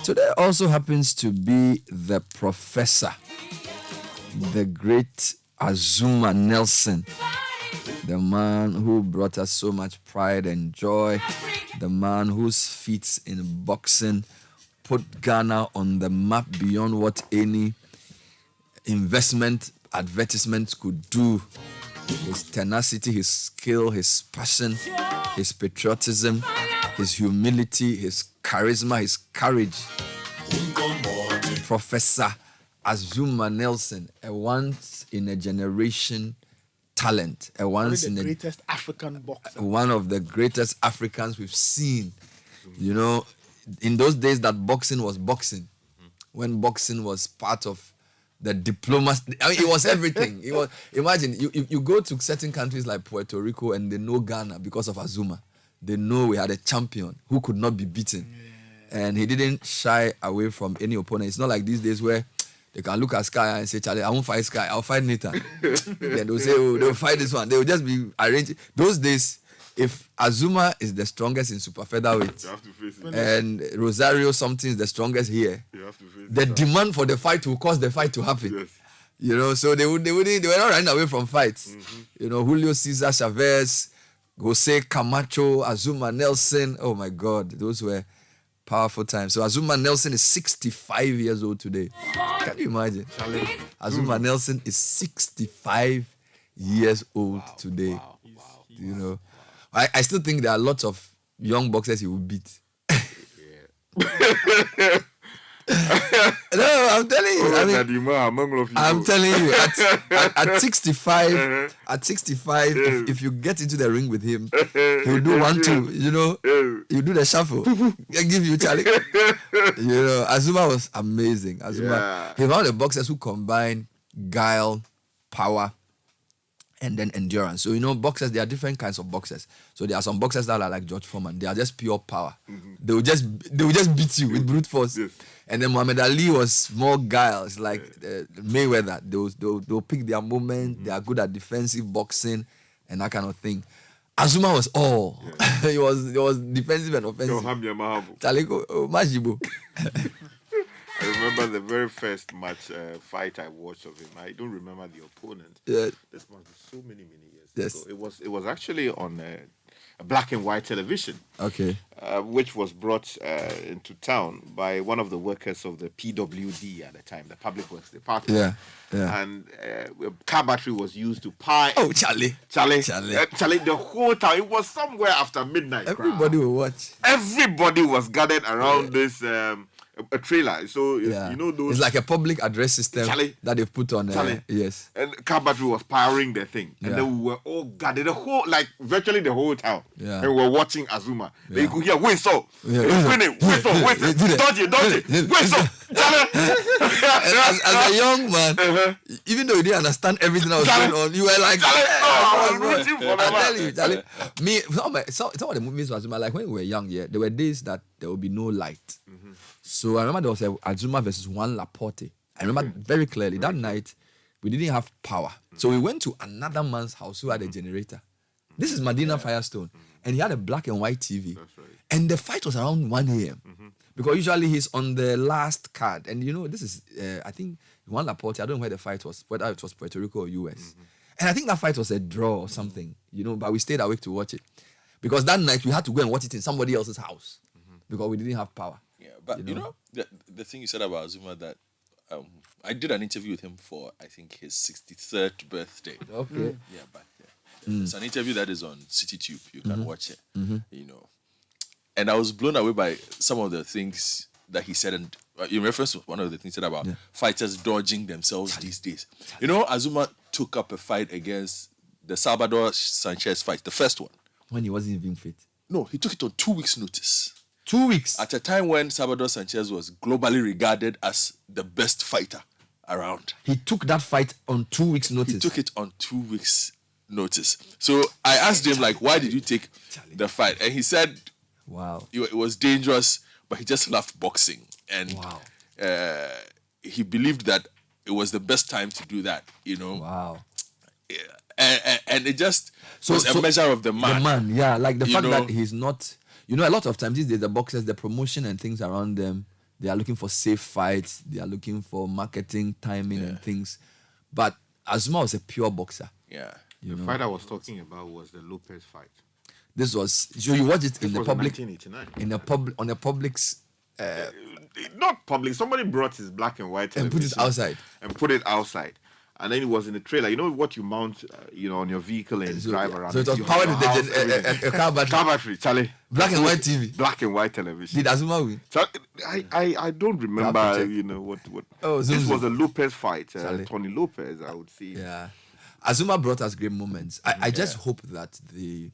Today also happens to be the professor, the great Azumah Nelson, the man who brought us so much pride and joy, the man whose feats in boxing put Ghana on the map beyond what any investment advertisement could do. His tenacity, his skill, his passion, his patriotism, his humility, his charisma, his courage. Professor Azumah Nelson, a once-in-a-generation talent, One of the greatest African boxer. one of the greatest Africans we've seen. You know, in those days that boxing was boxing, when boxing was part of the diplomacy. I mean, it was everything. It was. Imagine you go to certain countries like Puerto Rico and they know Ghana because of Azumah. They know we had a champion who could not be beaten, and he didn't shy away from any opponent. It's not like these days where they can look at Sky and say, "Charlie, I won't fight Sky. I'll fight Nathan." Then they'll say, "Oh, they'll fight this one." They will just be arranging. Those days, if Azumah is the strongest in super featherweight, You have to face it. and Rosario something is the strongest here, You have to face the it. demand for the fight will cause the fight to happen. Yes. You know, so they were not running away from fights. You know, Julio Cesar Chavez, Jose Camacho, Azumah Nelson. Oh my God, those were powerful times. So Azumah Nelson is 65 years old today. Can you imagine? Azumah Nelson is 65 years old today. You know, I still think there are lots of young boxers he will beat. No, I'm telling you. I mean, I'm telling you, at 65, if you get into the ring with him, he'll do 1-2. You know, he'll do the shuffle. He'll give you Charlie. You know, Azumah was amazing. Azumah, he's one of the boxers who combine guile, power, and then endurance. So, you know, boxers, there are different kinds of boxers. So there are some boxers that are like George Foreman. They are just pure power. They will just beat you with brute force. Yes. And then Muhammad Ali was more guile. It's like Mayweather. They'll pick their moment. They are good at defensive boxing and that kind of thing. Azumah was all. He was defensive and offensive. Chaliko, Majibo. I remember the very first match fight I watched of him. I don't remember the opponent. Yeah. This must be so many years Yes. ago. It was actually on a black and white television, Okay. which was brought into town by one of the workers of the PWD at the time, the Public Works Department. Yeah. And car battery was used to power. Oh, Charlie. Charlie, Charlie. the whole time. It was somewhere after midnight. Everybody will watch. Everybody was gathered around this a trailer. So you know those. It's like a public address system Charlie. that they've put on. Charlie. Yes. And car battery was powering the thing, and then we were all gathered, virtually the whole town, Yeah. and we were watching Azumah. Then you could hear whistle, Yeah. winning, whistle, dodge it, whistle, As a young man, even though you didn't understand everything that was going on, you were like, I was rooting for the I tell man. you, Charlie. Me, some of the movies was like when we were young. Yeah, there were days that there would be no light. So I remember there was a Azumah versus Juan Laporte. I remember very clearly that night we didn't have power, so we went to another man's house who had a generator. This is Medina Firestone, and he had a black and white TV. That's right. And the fight was around 1 a.m. Because usually he's on the last card. And you know, this is, I think, Juan Laporte, I don't know where the fight was, whether it was Puerto Rico or US. And I think that fight was a draw or something, you know, but we stayed awake to watch it. Because that night we had to go and watch it in somebody else's house because we didn't have power. Yeah, but you know the thing you said about Azumah, that I did an interview with him for, I think, his 63rd birthday. Okay. Yeah, but it's an interview that is on Citi Tube. You can watch it. You know, and I was blown away by some of the things that he said, and in reference to one of the things he said about fighters dodging themselves these days. You know, Azumah took up a fight against the Salvador Sanchez fight, the first one. When he wasn't even fit. No, he took it on 2 weeks' notice. 2 weeks. At a time when Salvador Sanchez was globally regarded as the best fighter around. He took that fight on 2 weeks' notice. He took it on 2 weeks' notice. So I asked him, like, why did you take the fight? And he said, wow, it was dangerous, but he just loved boxing. And he believed that it was the best time to do that, you know. Wow. And it just was a measure of the man. The man, yeah. Like the fact that he's not... You know, a lot of times these days, the boxers, the promotion and things around them They are looking for safe fights. They are looking for marketing, timing, and things. But Azumah was a pure boxer. Yeah. The fight I was talking about was the Lopez fight. This was so you watch it in the was public, 1989. in the public on the public's Not public. Somebody brought his black and white and television put it outside. and put it outside. And then it was in the trailer. You know what you mount, on your vehicle and drive around. So it was You powered have with your house, everything. a car battery. Car battery, Charlie. Black and white TV. Black and white television. Did Azumah win? So I don't remember, check. what. Oh, this Zoom. was a Lopez fight. Charlie. Tony Lopez, I would say. Yeah. Azumah brought us great moments. I just hope that the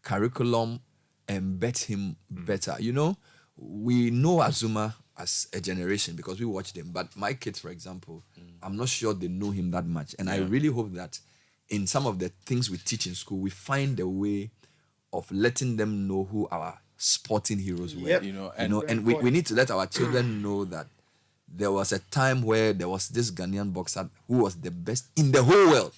curriculum embeds him better. You know, we know Azumah as a generation because we watched him. But my kids, for example, I'm not sure they know him that much. And I really hope that in some of the things we teach in school, we find a way of letting them know who our sporting heroes were. Yep. And we need to let our children know that there was a time where there was this Ghanaian boxer who was the best in the whole world.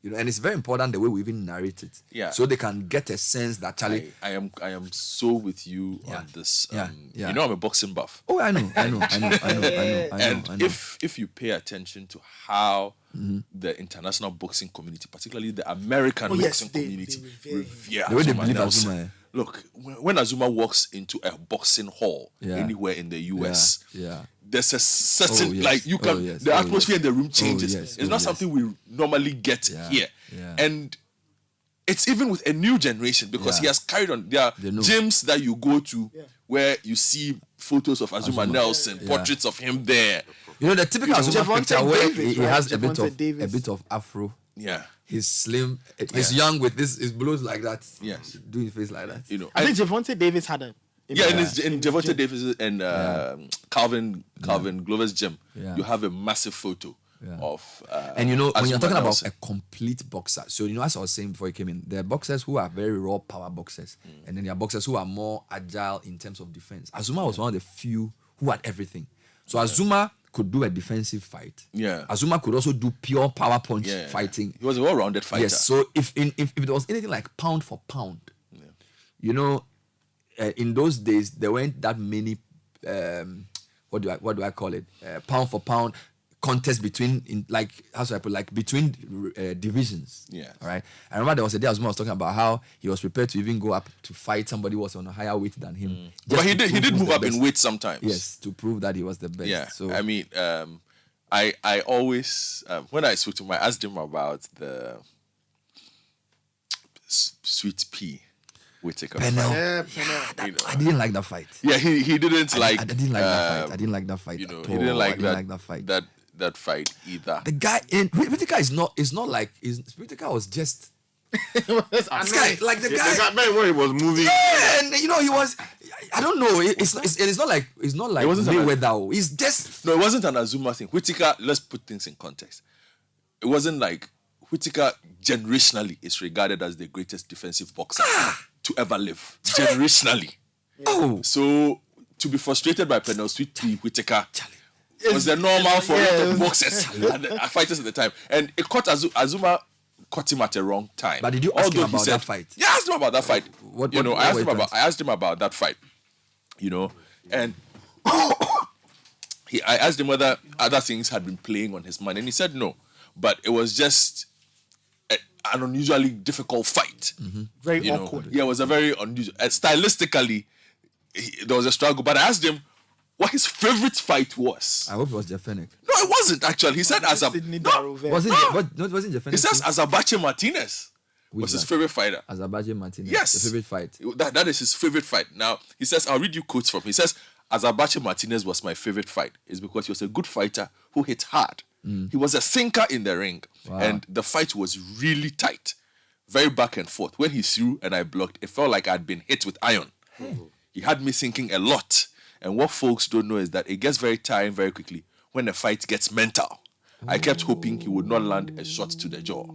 And it's very important the way we even narrate it. Yeah. So they can get a sense that Charlie. I am so with you on this. Yeah. You know, I'm a boxing buff. Oh, I know. And if you pay attention to how the international boxing community, particularly the American boxing community, revere the way they Azumah believe Nelson. Azumah. Look, when Azumah walks into a boxing hall anywhere in the US, there's a certain the atmosphere in the room changes. It's not something we normally get here. Yeah. And it's even with a new generation because he has carried on. There are gyms that you go to where you see photos of Azumah Nelson, portraits of him there. The typical Azumah picture where he has a bit of afro. Yeah. He's slim. He's young with his blows like that. Yes. Doing his face like that. I think Javonte Davis had a. In Javonte Davis and Calvin Glover's gym, you have a massive photo of. And when you're Azumah talking Nelson. about a complete boxer, so as I was saying before you came in, there are boxers who are very raw power boxers, and then there are boxers who are more agile in terms of defense. Azumah was one of the few who had everything. So Azumah could do a defensive fight. Yeah. Azumah could also do pure power punch fighting. He was a well-rounded fighter. Yes. So if there was anything like pound for pound, in those days there weren't that many. What do I call it? Pound for pound contest between between divisions. Yeah. All right. I remember there was a day Azumah was talking about how he was prepared to even go up to fight somebody who was on a higher weight than him. But he did move up in weight sometimes. Yes, to prove that he was the best. Yeah. So I mean, I always when I spoke to him, I asked him about the sweet pea Whittaker fight. I didn't like that fight. Yeah, he didn't like. I didn't like that fight. I didn't like that fight. He at all. didn't like I didn't like that fight. That fight either. The guy in Whittaker is not like Whittaker was just this guy, like the guy. The guy where he was moving. Yeah, and he was. I don't know. It's not like It wasn't Mayweather. It's just No, it wasn't an Azumah thing. Whittaker. Let's put things in context. It wasn't like Whittaker generationally is regarded as the greatest defensive boxer to ever live. Generationally. oh. So to be frustrated by Penel Sweet Pea Whittaker was the normal for a lot of boxers and fighters at the time. And it caught Azumah caught him at the wrong time. But did you ask him Although he about said- that fight? Yeah, I asked him about that fight. What I were your asked him about that fight. And I asked him whether other things had been playing on his mind, and he said no. But it was just an unusually difficult fight. Very awkward. Yeah, it was a very unusual. Stylistically, there was a struggle. But I asked him what his favorite fight was. I hope it was Jeff Fennick. No, it wasn't actually. He said Sydney Darrow-Vert. Was it? It wasn't Jeff Fennick. He says Azabache Martinez was his favorite fighter. Azabache Martinez. Yes. The favorite fight. That is his favorite fight. Now, he says, I'll read you quotes from him. He says, Azabache Martinez was my favorite fight. It's because he was a good fighter who hit hard. He was a thinker in the ring. Wow. And the fight was really tight. Very back and forth. When he threw and I blocked, it felt like I'd been hit with iron. He had me thinking a lot. And what folks don't know is that it gets very tiring very quickly when the fight gets mental. I kept hoping he would not land a shot to the jaw.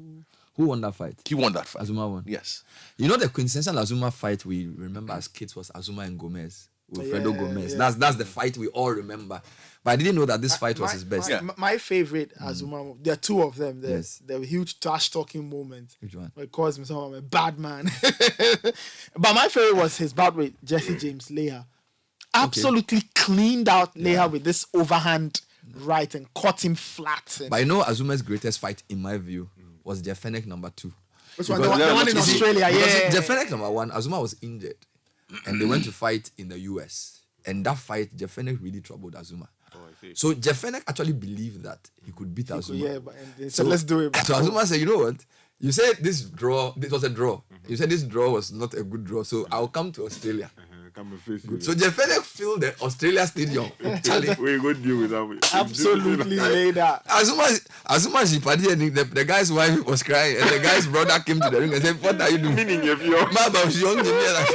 Who won that fight? He won that fight. Azumah won. Yes. The quintessential Azumah fight we remember as kids was Azumah and Gomez. Wilfredo Gomez. Yeah. That's the fight we all remember. But I didn't know that this fight was his best. My favorite Azumah, there are two of them. Yes. There were huge trash talking moments. Which one? Where he calls himself a bad man. But my favorite was his bout with Jesse James Leah. absolutely cleaned out Leha with this overhand right and caught him flat. And But I know Azuma's greatest fight, in my view, was Jeff Fenech number 2. which one? Because- The one in You see, Australia, because yeah. Jeff Fenech number 1, Azuma was injured, and they went to fight in the US. And that fight, Jeff Fenech really troubled Azuma. So Jeff Fenech actually believed that he could beat Azuma. Yeah, but and they said, let's do it. So Azuma said, you know what? You said this was a draw. You said this draw was not a good draw, so I'll come to Australia. Come and face you. So Jeff Fenech filled the Australia stadium. Charlie, We're going to deal with that. Absolutely laid out. Azuma she party and the guy's wife was crying, and the guy's brother came to the ring and said, "What are you doing?" Meaning if you're Mama, she young, like,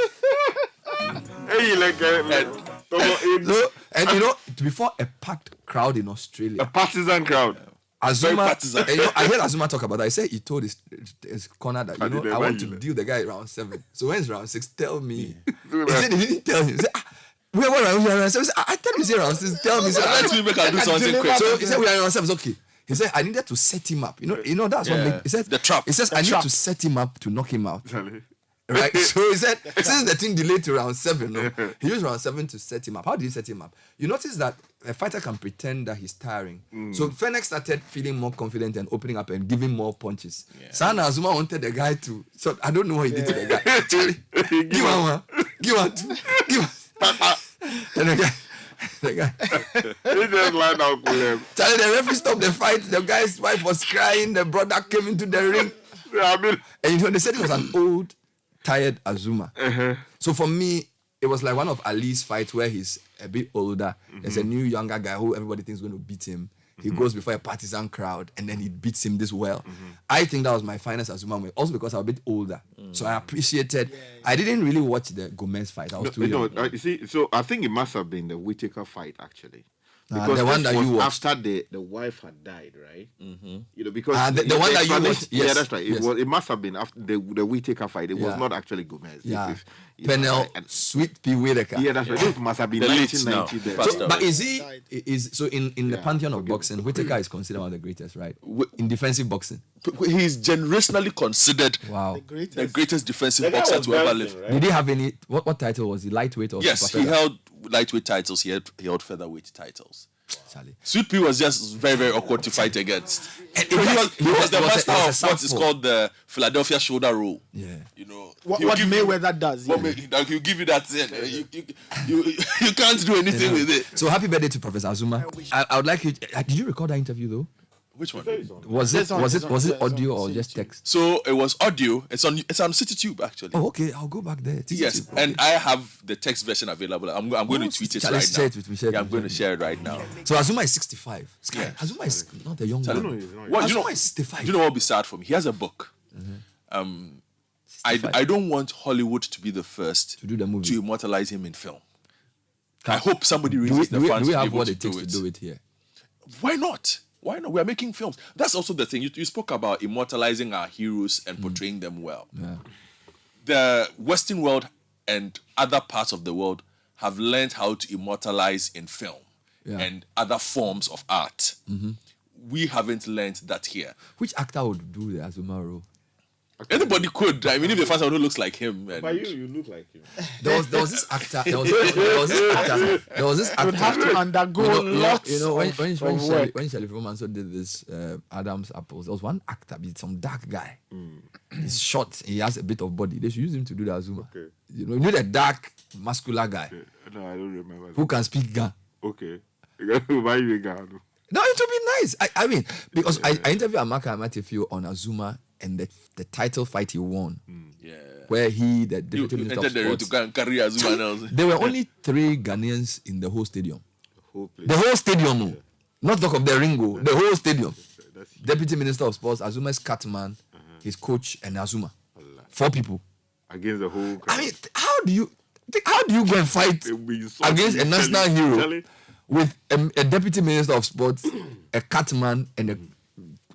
hey, so, and you know, before a packed crowd in a Australia, partisan crowd. Azuma, partisan. and, you know, I heard Azuma talk about that. I said he told his corner that, you know, did I want they to buy you? deal the guy round 7. So when it's round 6, tell me. He said he didn't tell him. He said, where round 7? He said, I tell you, say round 6, tell me. He said, Let me make her do something quick. so he said, we are round 7. Okay. He said, I needed to set him up. You know that's what Yeah. made, he said, The trap. He says, I need trap. to set him up to knock him out. Charlie. Right? So he said, since the thing delayed to round 7, no, he used round 7 to set him up. How did he set him up? You notice that a fighter can pretend that he's tiring. So Fenech started feeling more confident and opening up and giving more punches. Sana Azuma wanted the guy to, so I don't know what he did to the guy. Charlie, give one, give one, two, give one. And the guy, He just lined up with him. Charlie, the referee stopped the fight. The guy's wife was crying. The brother came into the ring. I mean, And you know, they said it was an old, tired Azuma. So for me, it was like one of Ali's fights where he's a bit older. There's a new younger guy who everybody thinks is going to beat him. He goes before a partisan crowd and then he beats him this well. I think that was my finest Azuma moment. Also because I'm a bit older. So I appreciated. I didn't really watch the Gomez fight. I was too young. you see, so I think it must have been the Whittaker fight actually. Ah, Because the one this that you was watched. after the wife had died, right? You know, because The one that you explanation- watched, yes, yeah, that's right. yes. It must have been after the Whittaker fight. It was Yeah. not actually Gomez. Yeah. You know, Penel, and- Sweet P. Whittaker. yeah, that's right. It must have been The leads 1990 now. there. Fast So, Pastor. but is he Died. so in the Yeah, pantheon of forgive me. boxing, Whittaker is considered one of the greatest, right? In defensive boxing. He's generationally considered Wow. the greatest defensive The guy boxer was to ever dancing, live. right? Did he have any? What title was he? Lightweight or Yes, super he feather? held lightweight titles. He held featherweight titles. Charlie. Sweet Pea was just very, very awkward to fight against. And He was the it was master a of what is southpaw. called the Philadelphia shoulder roll. Yeah. You know, What he'll give you- Mayweather does. What Yeah. he'll give you that thing. You can't do anything with it. So happy birthday to Professor Azuma. I would like you. Did you record that interview though? Which one? Was it It's on- was it's it on- was yeah, it it's on audio or Citi. just text? So it was audio. It's on Citi Tube actually. Oh, okay. I'll go back there. Yes, Okay. and I have the text version available. I'm going to tweet it Charlie, right share now. it with me, share it Yeah, with I'm going me. to share it right now. So Azuma is 65. Yeah. Azuma is not a young Charlie, man. he's not. What, Azuma is 65. do you know what would be sad for me? He has a book. I don't want Hollywood to be the first To do the movie. to immortalize him in film. I hope somebody raises the do funds we to be have able what to it takes do to it. do it here? Why not? Why not? We are making films. That's also the thing. You spoke about immortalizing our heroes and portraying them well. Yeah. The Western world and other parts of the world have learned how to immortalize in film Yeah. and other forms of art. We haven't learned that here. Which actor would do the Azuma role? Anybody could. I mean, if they find someone who looks like him, and But you look like him. There was this actor. There was this actor. Would have to undergo lots You know when of work. Shelley Romanso did this Adam's Apples, there was one actor, some dark guy. He's short. He has a bit of body. They should use him to do the Azuma. Okay. You know the dark, muscular guy No, I don't remember. who can speak Ga. Okay. Why you again? No, it would be nice. I mean, because I interviewed Amaka Amatefiu on Azuma and the title fight he won, yeah, where he, the you deputy minister entered of the ring to sports, go and carry Azumah Nelson. there were only 3 Ghanaians in the whole stadium. Whole place. The whole stadium, oh. Not talk of the ring, oh. The whole stadium. That's Deputy Minister of Sports, Azuma's catman, his coach, and Azuma. 4 people. against the whole crowd. I mean, how do you go and fight It will be so against a national Charlie, hero Charlie. with a deputy minister of sports, a catman, and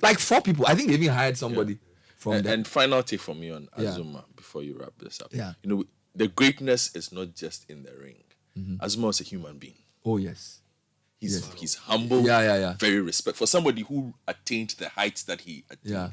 like 4 people? I think they even hired somebody from there. And final take from me on Yeah. Azumah before you wrap this up. Yeah. You know, the greatness is not just in the ring. Azumah is a human being. Oh yes. He's humble. Yeah. Very respectful. For somebody who attained the heights that he attained. Yeah.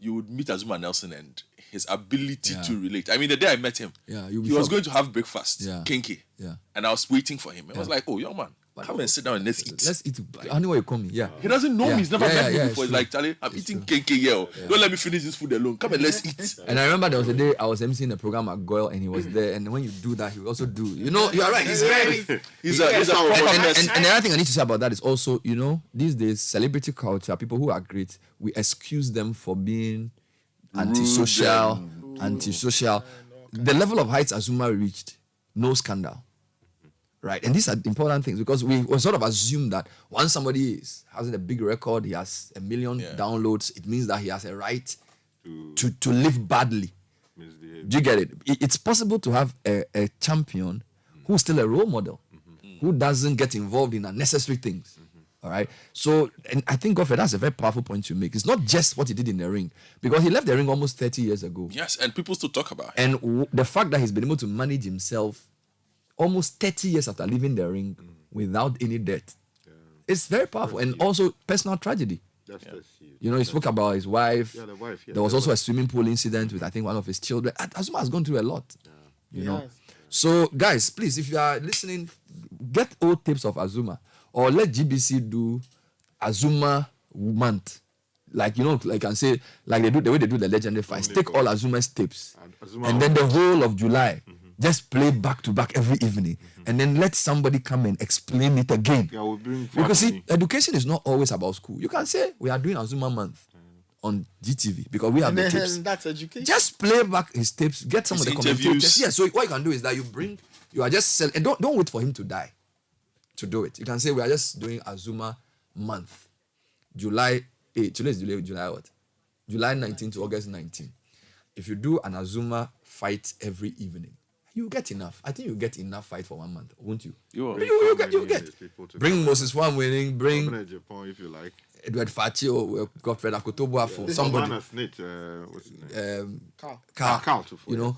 you would meet Azumah Nelson and his ability Yeah. to relate. I mean, the day I met him, Yeah, you'll be he was shocked. going to have breakfast, Yeah. kinky. Yeah. And I was waiting for him. I was like, oh, young man, come and sit down and let's eat. Let's eat. Anyway, you call me. Yeah. He doesn't know Yeah. me. He's never Yeah, met me yeah, before. it's He's like, Charlie, I'm eating kinky here. Don't let me finish this food alone. Come and let's eat. And I remember there was a day I was emceeing a program at Goyle and he was there. And when you do that, he will also do. You know, you are right. He's very. He's a proper person. And the other thing I need to say about that is also, you know, these days, celebrity culture, people who are great, we excuse them for being antisocial. The level of heights Azumah reached, no scandal. Right? And these are important things because we sort of assume that once somebody has a big record, he has 1 million downloads, it means that he has a right to live badly. Do you get it? It's possible to have a champion who's still a role model, who doesn't get involved in unnecessary things. All right. So, and I think, Godfred, that's a very powerful point you make. It's not just what he did in the ring, because he left the ring almost 30 years ago. Yes, and people still talk about it. And the fact that he's been able to manage himself almost 30 years after leaving the ring without any debt, it's very powerful. And also personal tragedy. That's huge. You know, he spoke about his wife. Yeah, the wife. Yeah, There was also a swimming pool incident with, I think, one of his children. Azumah has gone through a lot. You know. Yes. So, guys, please, if you are listening, get old tapes of Azumah, or let GBC do Azumah month. Like, you know, like I can say, like they do the way they do the legendary fights. Take all Azumah's tapes. And then the whole of July, just play back to back every evening. And then let somebody come and explain it again. Yeah, we'll bring Because see, family. education is not always about school. You can say we are doing Azumah month on GTV because we have And the then tapes. that's education. Just play back his tapes. Get some His of the interviews. commentators. Yeah. So what you can do is that you are just selling. And don't wait for him to die to do it. You can say we are just doing Azumah month, July 8. Today is July what? July 19 to August 19. If you do an Azumah fight every evening, you get enough. I think you get enough fight for 1 month, won't you? You will. You get. Bring Moses One winning. Bring Governor Japan, if you like. Edward Fachi or Godfred Akoto Boafo. Somebody. Savannah Smith, what's his name? Carl. Quao too, You know,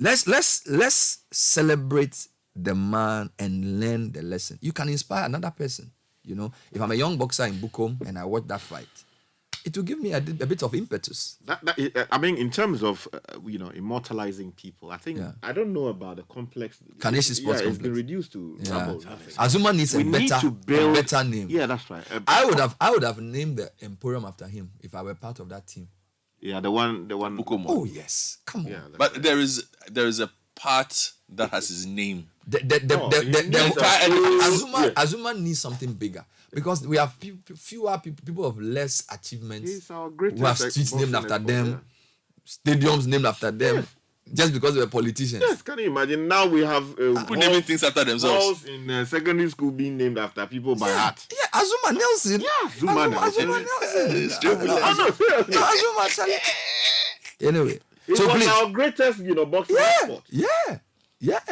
let's celebrate the man and learn the lesson. You can inspire another person. You know, if I'm a young boxer in Bukom and I watch that fight, it will give me a bit of impetus. I mean, in terms of immortalizing people, I think Yeah. I don't know about the complex. Kaneshi Sports It's been Complex. reduced to Yeah. double. Azumah needs We a need better, to build a better name. Yeah, that's right. I would have named the Emporium after him if I were part of that team. Yeah, the one. Bukomo. Oh yes, come on. Yeah, But there is a part that has his name. Azumah needs something bigger because we have fewer people of less achievements He's our greatest who have streets named boxing after export, them, stadiums named after them, just because they were politicians. Yes, can you imagine? Now we have People naming things after themselves. halls in secondary school being named after people by heart. Yeah, Azumah Nelson. Yeah, Azumah Nelson. Nelson. Oh, no, seriously. Azumah Charlie. Anyway, It so was please, our greatest, boxing sport. yeah.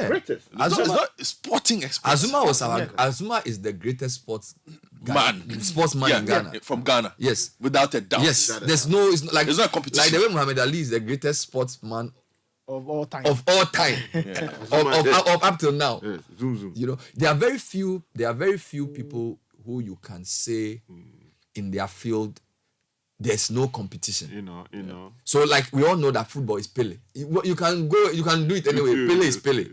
Greatest. It's not sporting experience. Azumah is the greatest sportsman in Ghana. From Ghana. Yes. Without a doubt. Yes, there's no. It's not like There's no competition. Like the way Muhammad Ali is the greatest sportsman Of all time. of all time, of up till now. Yes, zoom. You know, there are very few people who you can say in their field there's no competition. You know. So like we all know that football is Pele. You can do it anyway. Pele is Pele.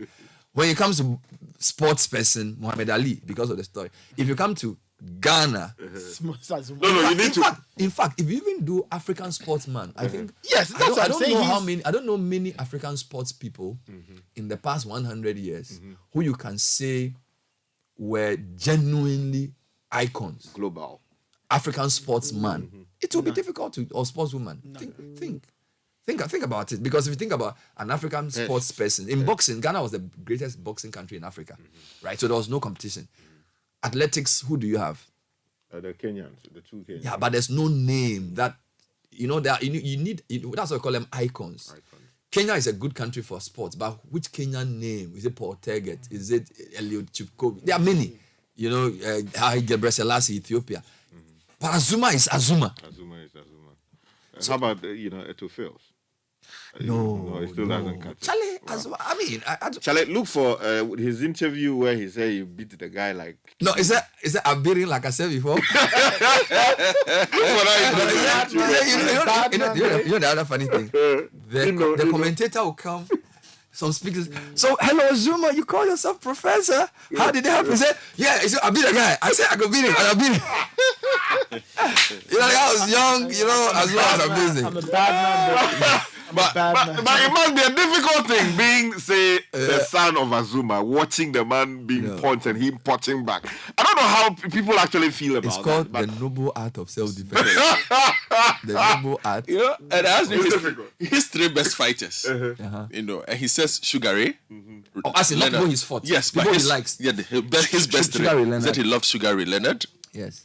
When it comes to sports person, Muhammad Ali, because of the story. If you come to Ghana, No, you need to. in fact, if you even do African sportsman, I think Yes, that's what I I'm don't saying. know how many. I don't know many African sports people in the past 100 years who you can say were genuinely icons. Global. African sportsman. It will be difficult to, or sportswoman. Think about it, because if you think about an African sports person in boxing, Ghana was the greatest boxing country in Africa, right? So there was no competition. Athletics, who do you have? The Kenyans, the two Kenyans. Yeah, but there's no name that that you need. That's why I call them icons. Kenya is a good country for sports, but which Kenyan name? Is it Paul Terget? Is it Eliud Kipchoge? There are many. Haile Gebrselassie, Ethiopia. But Azumah is Azumah. Azumah is Azumah. How about Eto Phils? No, he still doesn't catch it. Charlie, Charlie, look for his interview where he said he beat the guy like. no, is that Abirin, like I said before? Look for that You know the other funny thing? The commentator will come, some speakers. So, hello, Azumah, you call yourself professor? How did it happen? He said, yeah, he said, I beat the guy. I said, I could beat him, and I beat him. Like I was young, Azumah was amazing. I'm a bad man. But it must be a difficult thing being, say, the son of Azumah, watching the man being punched and him punching back. I don't know how people actually feel about It's called that. the noble art of self-defense. The noble art. And I asked him his 3 best fighters. And he says Sugar Ray. As in not people he's fought. Yes, people but he likes. Yeah, his best 3. Sugar Ray He Leonard. said he loved Sugar Ray Leonard. Yes.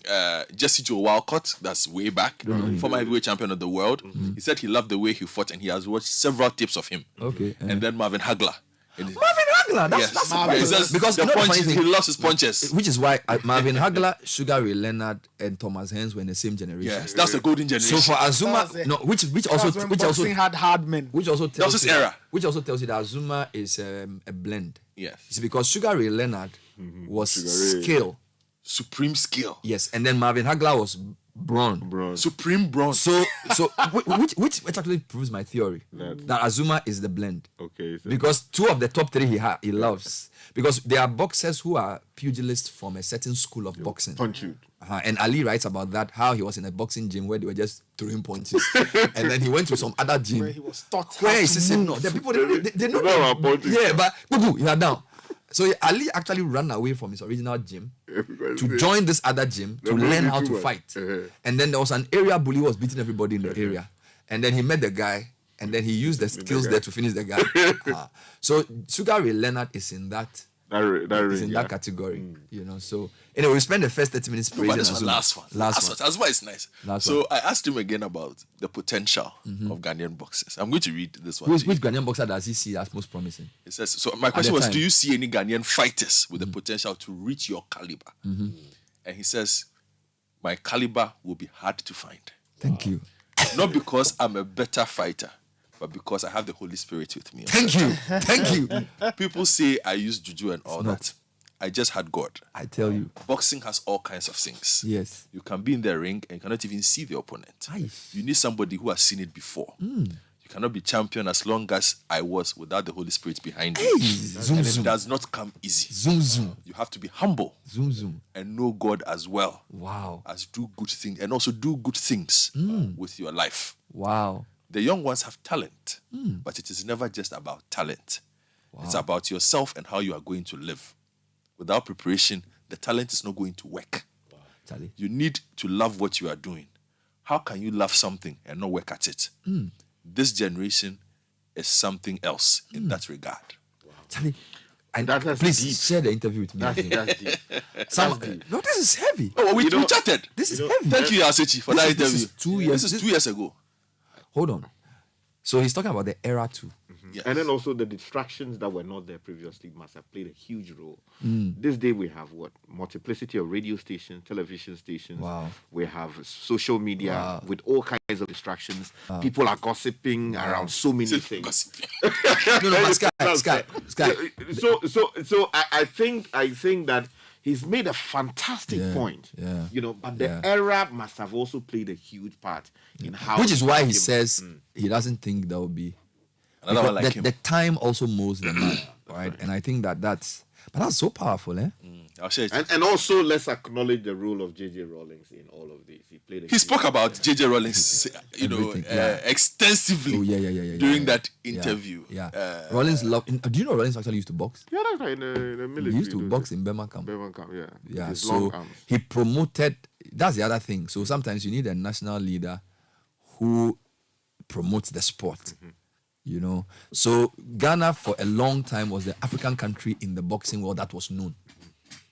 Jesse Joe Walcott, that's way back, former heavyweight champion of the world. He said he loved the way he fought, and he has watched several tapes of him. Okay. And then Marvin Hagler. Marvin Hagler, that's He surprising. says Because the you know the funny punches, thing, he lost his punches. which is why Marvin Hagler, Sugar Ray Leonard, and Thomas Hens were in the same generation. Yes, that's the golden generation. So for Azumah, That's it. no, which also had hard men. which also tells his you era. Which also tells you that Azumah is a blend. Yes. You see, because Sugar Ray Leonard was Sugar Ray. skill, Supreme skill. yes, and then Marvin Hagler was brawn. Supreme bronze. So which actually proves my theory that Azumah is the blend. Okay. So Because 2 of the top 3 he loves. Because there are boxers who are pugilists from a certain school of boxing. punch you. And Ali writes about that, how he was in a boxing gym where they were just throwing punches. And then he went to some other gym Where he was taught how where to he said, move. no, the people, they know. They were punching. Yeah, but he had down. So Ali actually ran away from his original gym to join this other gym to learn how to fight. And then there was an area bully who was beating everybody in the area. And then he met the guy, and then he used the skills there to finish the guy. So Sugar Ray Leonard is in that That in that category, So anyway, we spent the first 30 minutes praising But this was Azumah. last one. Azumah is nice. Last so one. I asked him again about the potential of Ghanaian boxers. I'm going to read this one. Which to you. Ghanaian boxer does he see as most promising? It says, so my question was, time. do you see any Ghanaian fighters with the potential to reach your caliber? And he says, my caliber will be hard to find. Thank you. Not because I'm a better fighter, but because I have the Holy Spirit with me. Thank you. Thank you. People say I use juju and all that. I just had God. I tell you. Boxing has all kinds of things. Yes. You can be in the ring and you cannot even see the opponent. Aye. You need somebody who has seen it before. You cannot be champion as long as I was without the Holy Spirit behind you. Hey, zoom, And zoom. it does not come easy. Zoom, zoom. You have to be humble Zoom, zoom. and know God as well Wow. as do good things and also do good things with your life. Wow. The young ones have talent, but it is never just about talent. It's about yourself and how you are going to live. Without preparation, the talent is not going to work. Charlie. You need to love what you are doing. How can you love something and not work at it? This generation is something else in that regard. Charlie. And That's please deep. share the interview with me. That's deep. No, this is heavy. Oh, we know- chatted. This is heavy. Thank you, Citi, for that This interview. is 2 years. This is 2 years ago. Hold on. So he's talking about the era too. Yes. And then also the distractions that were not there previously must have played a huge role. This day we have what? Multiplicity of radio stations, television stations. Wow. We have social media with all kinds of distractions. People are gossiping around so many things. Gossip. No, but Sky. So I think that he's made a fantastic point. yeah, But the era must have also played a huge part in how. Which is why he came- says he doesn't think there will be. Another one like the, him. the time also moves the man, right? And I think that's so powerful, eh? I'll share it. And also let's acknowledge the role of J.J. Rawlings in all of this. He played. He spoke about J.J. Rawlings, Everything, yeah. extensively Oh, yeah. during that interview. Yeah. Rollins do you know Rollins actually used to box? Yeah, that's right. In the military. He used to those box in Birmingham. Birmingham, yeah. Yeah, His so long arms. he promoted. That's the other thing. So sometimes you need a national leader who promotes the sport. So Ghana for a long time was the African country in the boxing world that was known,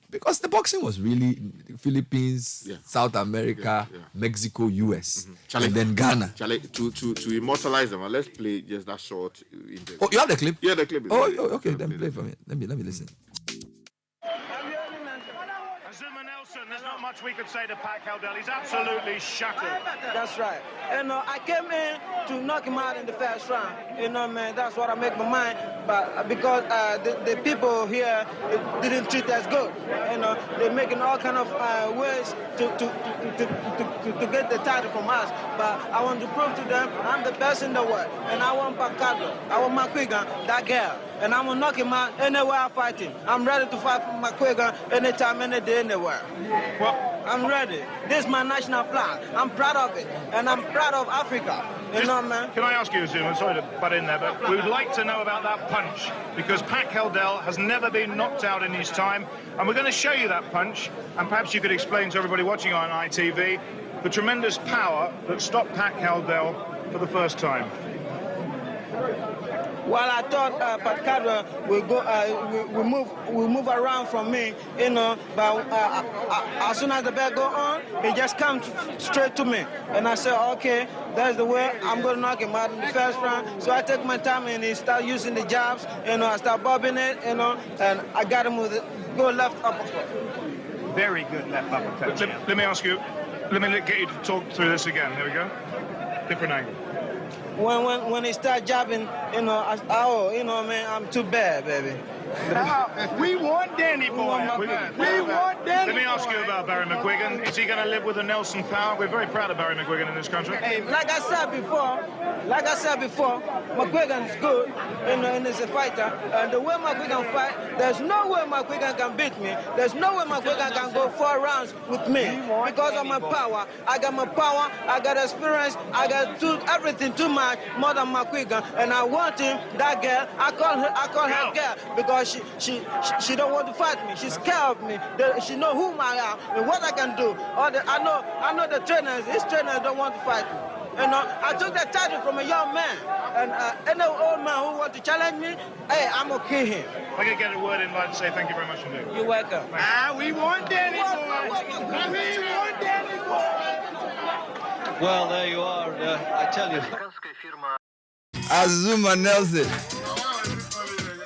because the boxing was really Philippines, South America, Mexico, US, and then Ghana. Charlie, to immortalize them, let's play just that short interview. Oh, you have the clip? Yeah, the clip is Oh, there. okay. Then play for me. Let me listen. Azumah Nelson, there's not much we could say to Pacquiao. He's absolutely shattered. That's right. And I came in to knock him out in the first round. You know, man, that's what I make my mind. But because the people here didn't treat us good, you know, they're making all kind of ways to get the title from us. But I want to prove to them I'm the best in the world. And I want Pacquiao, I want McGregor, that girl. And I'm gonna knock him out anywhere I fight him. I'm ready to fight McGregor anytime, any day, anywhere. Well, I'm ready. This is my national flag. I'm proud of it. And I'm proud of Africa. You know, man. can I ask you, Azumah, sorry to butt in there, but we would like to know about that punch, because Pacquiao has never been knocked out in his time, and we're going to show you that punch, and perhaps you could explain to everybody watching on ITV the tremendous power that stopped Pacquiao for the first time. While I thought Pacquiao will go, will move around from me, you know, but as soon as the bell go on, he just comes straight to me, and I said, okay, that's the way I'm going to knock him out in the first round. So I take my time and he start using the jabs, you know, I start bobbing it, you know, and I got him with go left uppercut. Very good left uppercut. Let me ask you, let me get you to talk through this again. There we go. Different angle. When he start jabbing, you know, you know, man, I'm too bad, baby. We want Danny boy. We want Danny. Let me ask you about Barry McGuigan. Is he going to live with the Nelson power? We're very proud of Barry McGuigan in this country. Hey, like I said before, McGuigan is good, you know, and he's a fighter. And the way McGuigan fight, there's no way McGuigan can beat me. There's no way McGuigan can go 4 rounds with me because of my power. I got my power, I got experience, I got everything too much more than McGuigan. And I want him, that girl, I call her girl because she don't want to fight me. She's scared of me. She know who I am and what I can do. I know the trainers. His trainers don't want to fight me. You know, I took the title from a young man, and any old man who want to challenge me, hey, I'm gonna kill him. I can get a word in line to say thank you very much indeed. You're welcome. We want Danny boy. We want Danny boy. Well, there you are. I tell you. Azumah Nelson.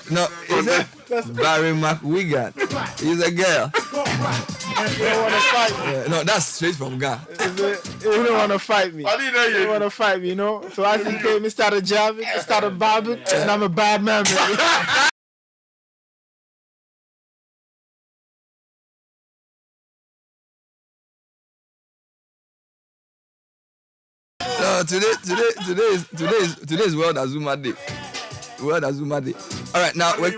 No, is it Barry McGuigan? He's a girl. You don't want to fight me. No, that's straight from Ghana. You don't want to fight me. You don't want to fight me, you know. So as he came, he started jabbing, he started bobbing, and I'm a bad man, baby. No, today is World Azumah Day. World Azumah Day. All right, now we're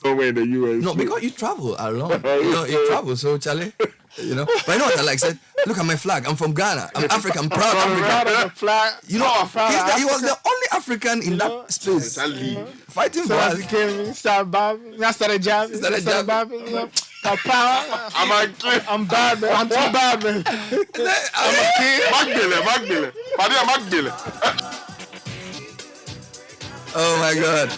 somewhere in the US. no, because you travel along. You travel, so Charlie. You know, but you know what I like said? Look at my flag. I'm from Ghana. I'm African. I'm proud African. Proud of the flag. You know, he was the only African in that space. Fighting for So as us. he came, he started bobbing. I started jabbing. Started bobbing. You know, my power. I'm bad, man. I'm too bad, man. I'm a kid. Magbele. Oh my God.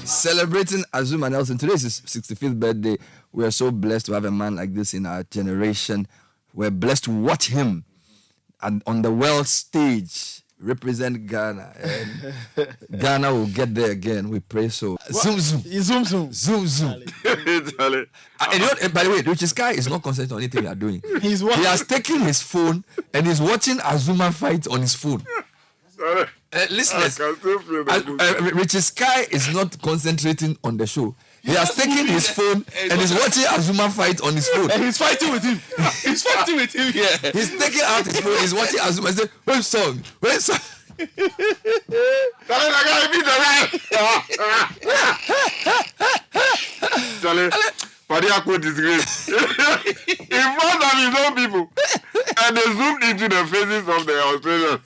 Celebrating Azumah Nelson. Today is his 65th birthday. We are so blessed to have a man like this in our generation. We're blessed to watch him on the world stage represent Ghana. And Ghana will get there again. We pray so. Zoom. Zoom. And you know, by the way, Rich's guy is not concentrating on anything we are doing. He's He watching. has taken his phone and he's watching Azumah fight on his phone. Listeners, Rich's guy is not concentrating on the show. He has taken his phone and is watching Azumah fight on his phone. And he's fighting with him. He's fighting with him. Yeah. He's taking out his phone. He's watching Azumah. He said, "Where's song? Where's song?" Padiako disgrace in front of his own people, and they zoomed into the faces of the Australians.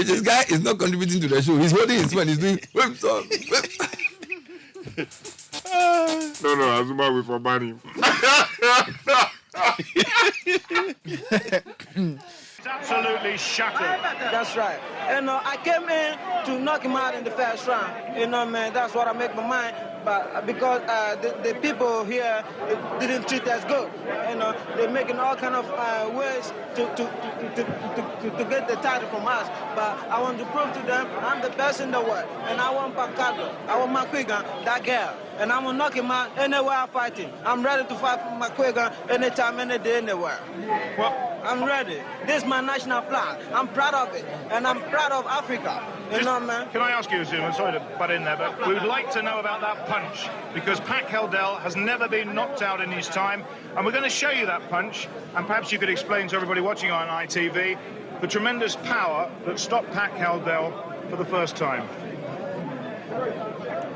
This guy is not contributing to the show. He's holding his phone. He's doing web song. No, Azumah will forbid him. He's absolutely shattered. That's right. And I came in to knock him out in the first round. You know, man, that's what I make my mind. But because the people here didn't treat us good, you know, they're making all kind of ways to get the title from us. But I want to prove to them I'm the best in the world, and I want Pacquiao, I want McGregor, that girl. and I'm gonna knock him out anywhere I fight him. I'm ready to fight McGregor anytime, any day, anywhere. Well, I'm ready. This is my national flag. I'm proud of it, and I'm proud of Africa. You know, man. can I ask you, Azumah, sorry to butt in there, but we would like to know about that punch, because Pacquiao Del has never been knocked out in his time, and we're going to show you that punch, and perhaps you could explain to everybody watching on ITV the tremendous power that stopped Pacquiao Del for the first time.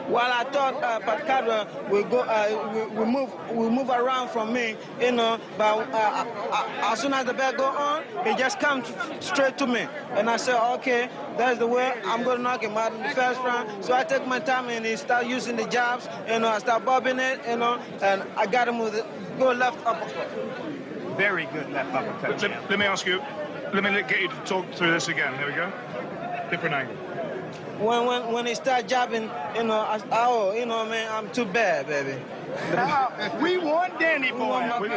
Well, I thought Pacquiao will go, will move around from me, you know. But as soon as the bell go on, he just comes straight to me, and I said, okay, that's the way I'm going to knock him out in the first round. So I take my time and he start using the jabs, you know. I start bobbing it, you know, and I got him with the go left uppercut. Very good left uppercut. Let me ask you, let me get you to talk through this again. Here we go. Different angle. When he start jabbing, you know, you know, man, I'm too bad, baby. We want Danny boy. We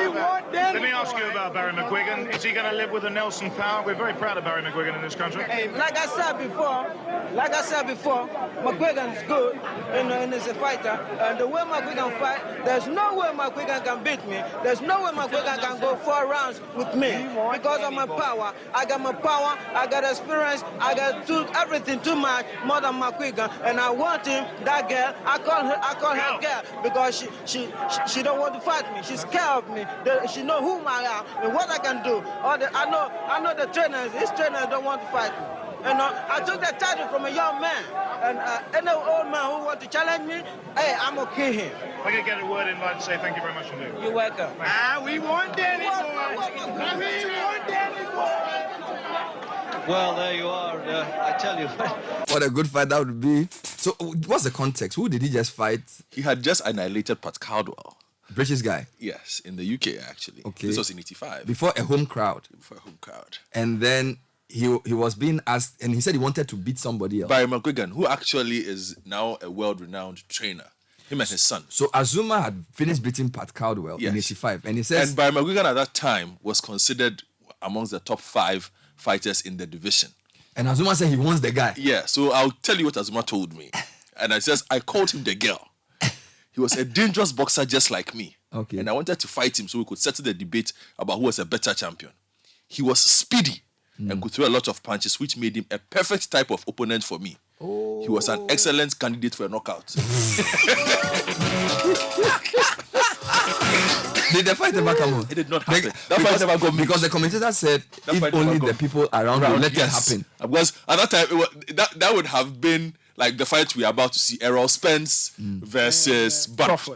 want Danny. Let me ask boy. you about Barry McGuigan. Is he going to live with the Nelson power? We're very proud of Barry McGuigan in this country. Hey, like I said before, McGuigan is good, you know, and he's a fighter. And the way McGuigan fight, there's no way McGuigan can beat me. There's no way McGuigan can go 4 rounds with me because of my power. I got my power, I got experience, I got everything too much more than McGuigan. And I want him, that girl. I call her girl because she don't want to fight me. She's scared of me. She know who I am and what I can do. I know the trainers. His trainers don't want to fight me. You know, I took that title from a young man, and any old man who want to challenge me, hey, I'm gonna kill him. If I could get a word in, I'd say thank you very much indeed. You're welcome. We want Danny boy. We want Danny boy. Well, there you are. I tell you. What a good fight that would be. So, what's the context? Who did he just fight? He had just annihilated Pat Caldwell. British guy. Yes, in the UK actually. Okay. This was in 85. Before a home crowd. Before a home crowd. And then he was being asked, and he said he wanted to beat somebody else. Barry McGuigan, who actually is now a world-renowned trainer. Him and his son. So Azumah had finished beating Pat Caldwell in 85. And he says... And Barry McGuigan at that time was considered amongst the top 5 fighters in the division. And Azumah said he wants the guy. Yeah, so I'll tell you what Azumah told me. And I says, I called him the girl. He was a dangerous boxer just like me. Okay. And I wanted to fight him so we could settle the debate about who was a better champion. He was speedy and could throw a lot of punches, which made him a perfect type of opponent for me. He was an excellent candidate for a knockout. Did the fight ever come on? It did not happen. That fight never got me. Because the commentator said, if only the people around you let it happen. Because at that time, that would have been like the fight we are about to see, Errol Spence versus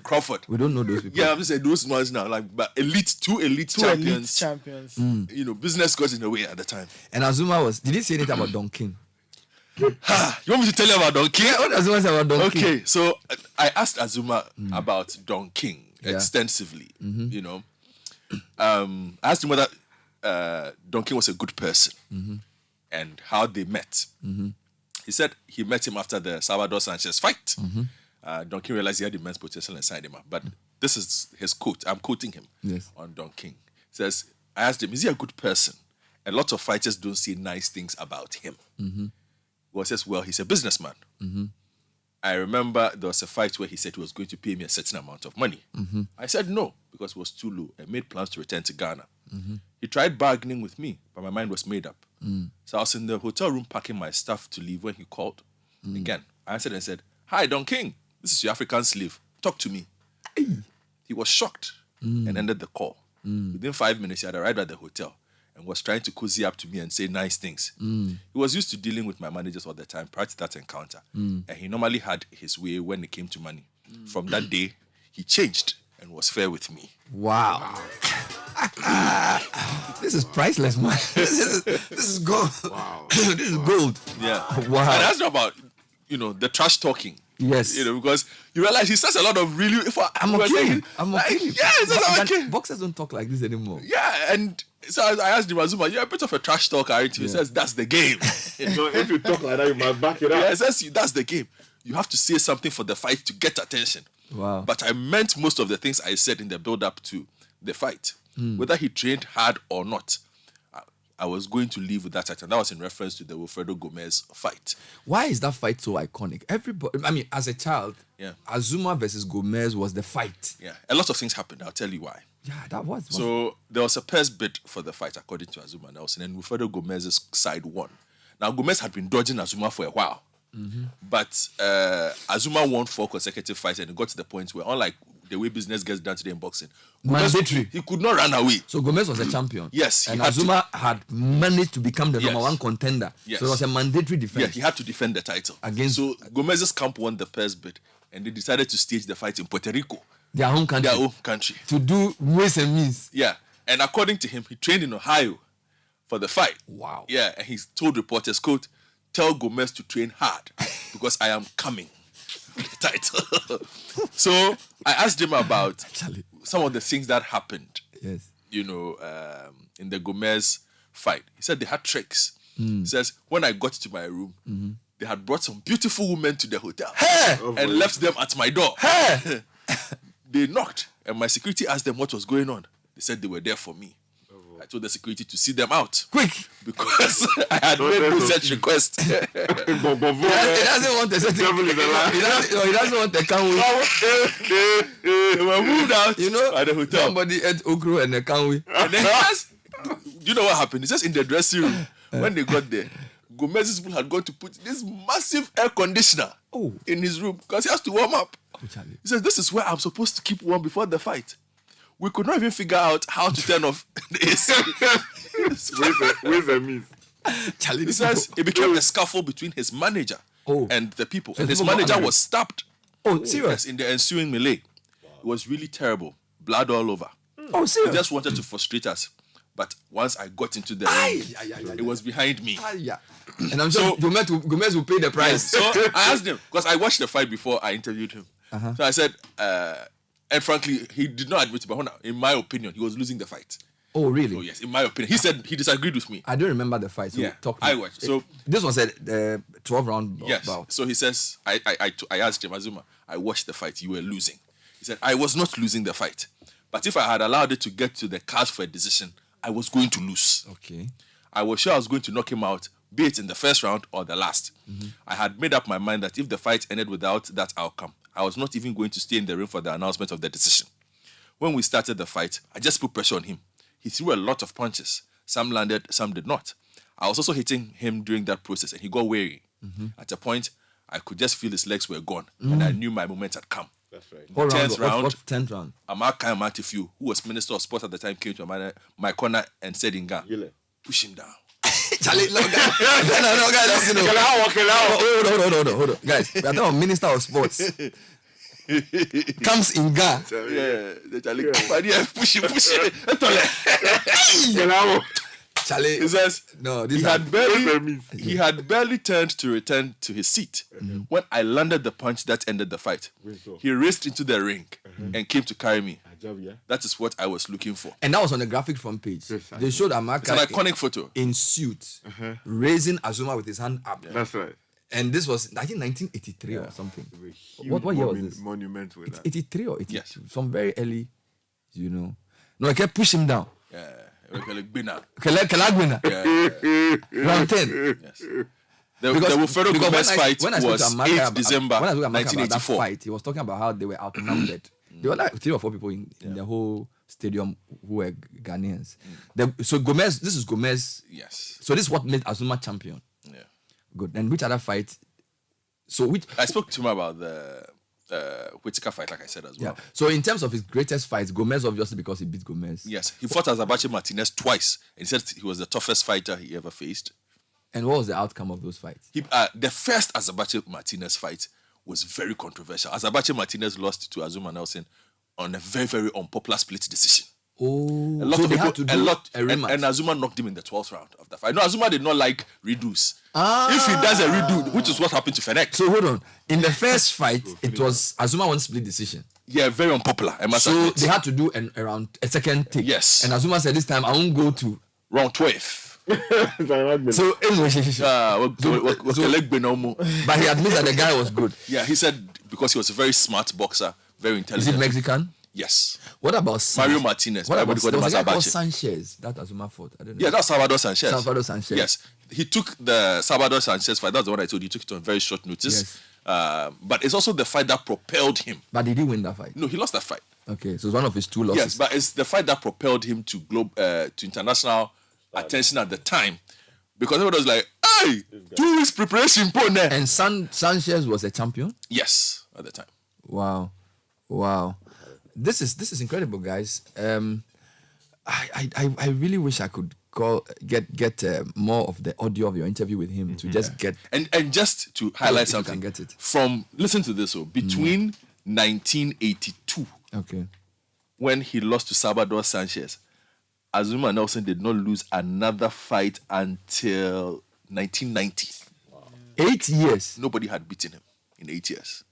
Crawford. We don't know those people. Yeah, I'm just saying those ones now, like but two elite champions. You know, business got in the way at the time. And Azumah did he say anything about Don King? You want me to tell you about Don King? Yeah, what Azumah say about Don King? Okay, so I asked Azumah about Don King extensively. You know, I asked him whether Don King was a good person and how they met. He said he met him after the Salvador Sanchez fight. Don King realized he had immense potential inside him. But this is his quote. I'm quoting him on Don King. He says, I asked him, is he a good person? A lot of fighters don't say nice things about him. Well, he says, well, he's a businessman. I remember there was a fight where he said he was going to pay me a certain amount of money. I said no, because it was too low. I made plans to return to Ghana. He tried bargaining with me, but my mind was made up. So I was in the hotel room packing my stuff to leave when he called. Again, I answered and said, hi, Don King. This is your African slave. Talk to me. He was shocked and ended the call. Within 5 minutes, he had arrived at the hotel and was trying to cozy up to me and say nice things. He was used to dealing with my managers all the time prior to that encounter. And he normally had his way when it came to money. From that day, he changed and was fair with me. Wow. This is priceless, man. This is gold. Wow. This is gold. Yeah. Wow. And that's not about, you know, the trash talking. Yes. You know, because you realize he says a lot of really... I'm okay. Yeah, it's okay. Boxers don't talk like this anymore. Yeah, and so I asked him, Azumah, you're a bit of a trash talker, aren't you? He says, that's the game. So if you talk like that, you must back it up. Yeah, he says, that's the game. You have to say something for the fight to get attention. Wow. But I meant most of the things I said in the build-up to the fight. Whether he trained hard or not, I was going to leave with that title. That was in reference to the Wilfredo Gomez fight. Why is that fight so iconic? Everybody, I mean, as a child, Azumah versus Gomez was the fight. Yeah, a lot of things happened. I'll tell you why. Yeah, that was. So there was a purse bid for the fight, according to Azumah Nelson, and Wilfredo Gomez's side won. Now, Gomez had been dodging Azumah for a while, but Azumah won 4 consecutive fights, and it got to the point where, unlike the way business gets done today in boxing, mandatory. He could not run away. So Gomez was a champion. Yes, and Azumah had managed to become the number 1 contender. Yes. So it was a mandatory defense. Yeah, he had to defend the title. So Gomez's camp won the purse bid, and they decided to stage the fight in Puerto Rico. Their own country. To do ways and means. Yeah. And according to him, he trained in Ohio for the fight. Wow. Yeah. And he told reporters, quote, "Tell Gomez to train hard because I am coming." The title. So I asked him about some of the things that happened. Yes. In the Gomez fight. He said they had tricks. He says, when I got to my room, they had brought some beautiful women to the hotel and left them at my door. They knocked, and my security asked them what was going on. They said they were there for me. I told the security to see them out. Quick! Because I had made no such request. He doesn't want a certain... He doesn't want a canwy. They were moved out at the hotel. Somebody ate okro and a canwy. And then you know what happened? He says in the dressing room, when they got there, Gomez's people had gone to put this massive air conditioner in his room because he has to warm up. He says, this is where I'm supposed to keep warm before the fight. We could not even figure out how to turn off the AC. With the means. He says it became a scuffle between his manager and the people. And his manager was stabbed. Oh, serious? Yes, in the ensuing melee. It was really terrible. Blood all over. Oh, serious? He just wanted to frustrate us. But once I got into the ring, it was behind me. And I'm sure Gomez will pay the price. So I asked him, because I watched the fight before I interviewed him. So I said, and frankly, he did not admit it, but in my opinion, he was losing the fight. Oh, really? Oh, yes, in my opinion. He said he disagreed with me. I don't remember the fight. So I watched. So this was a 12-round yes. bout. So he says, I asked him, Azumah, I watched the fight. You were losing. He said, I was not losing the fight. But if I had allowed it to get to the cards for a decision, I was going to lose. Okay. I was sure I was going to knock him out, be it in the first round or the last. I had made up my mind that if the fight ended without that outcome, I was not even going to stay in the ring for the announcement of the decision. When we started the fight, I just put pressure on him. He threw a lot of punches. Some landed, some did not. I was also hitting him during that process, and he got weary. At a point, I could just feel his legs were gone, and I knew my moment had come. That's right. In the 10th round, What 10th round? Amaka Amatifu, who was Minister of Sport at the time, came to my corner and said in Ghana, push him down. Charlie, no, guys, listen. Hold on. Guys, we are talking about Minister of Sports. Comes in Ghana. Push him. Charlie, he says, no, he had barely turned to return to his seat when I landed the punch that ended the fight. He raced into the ring and came to carry me. That is what I was looking for. And that was on the graphic front page. They showed Amaka. It's an iconic photo. In suit, raising Azumah with his hand up. That's right. And this was, I think, 1983 or something. What year was this? Monument with that. 83 or 82? Yes. Some very early, No, I kept pushing him down. Yeah. Kelagbina. Round 10. Yes. The Wilfredo Gomez fight was 8 December when I spoke 1984. That fight, he was talking about how they were outnumbered. There were like 3 or 4 people in the whole stadium who were Ghanaians. So Gomez, this is Gomez. Yes. So this is what made Azumah champion. Yeah. Good. And which other fight? I spoke to him about the Whitaker fight, like I said as well. Yeah. So in terms of his greatest fights, Gomez obviously because he beat Gomez. Yes. He fought Azabache Martinez twice. And he said he was the toughest fighter he ever faced. And what was the outcome of those fights? The first Azabache Martinez fight was very controversial. Azabache Martinez lost to Azumah Nelson on a very, very unpopular split decision. Oh, a lot of people, a rematch. And Azumah knocked him in the 12th round of the fight. No, Azumah did not like redos. If he does a redo, which is what happened to Fennec. So hold on. In the first fight, it was Azumah won split decision. Yeah, very unpopular. So they had to do around a second take. Yes. And Azumah said this time I won't go to round 12. So anyway, but he admits that the guy was good. Yeah, he said because he was a very smart boxer, very intelligent. Is he Mexican? Yes. What about Mario Martinez? What about Everybody called him was a guy called Azabache. Sanchez that Azumah fought? I don't know. Yeah, that's Salvador Sanchez. Salvador Sanchez. Yes. He took the Salvador Sanchez fight. That's the one I told you. He took it on very short notice. Yes. But it's also the fight that propelled him. But did he win that fight? No, he lost that fight. Okay, so it's one of his 2 losses. Yes, but it's the fight that propelled him to to international attention at the time. Because everybody was like, hey, 2 weeks preparation. And Sanchez was a champion? Yes, at the time. Wow. This is incredible, guys. I really wish I could get more of the audio of your interview with him to just get and just to highlight if you something. can get it. From listen to this, between 1982, okay, when he lost to Salvador Sanchez, Azumah Nelson did not lose another fight until 1990. 8 years Nobody had beaten him in 8 years.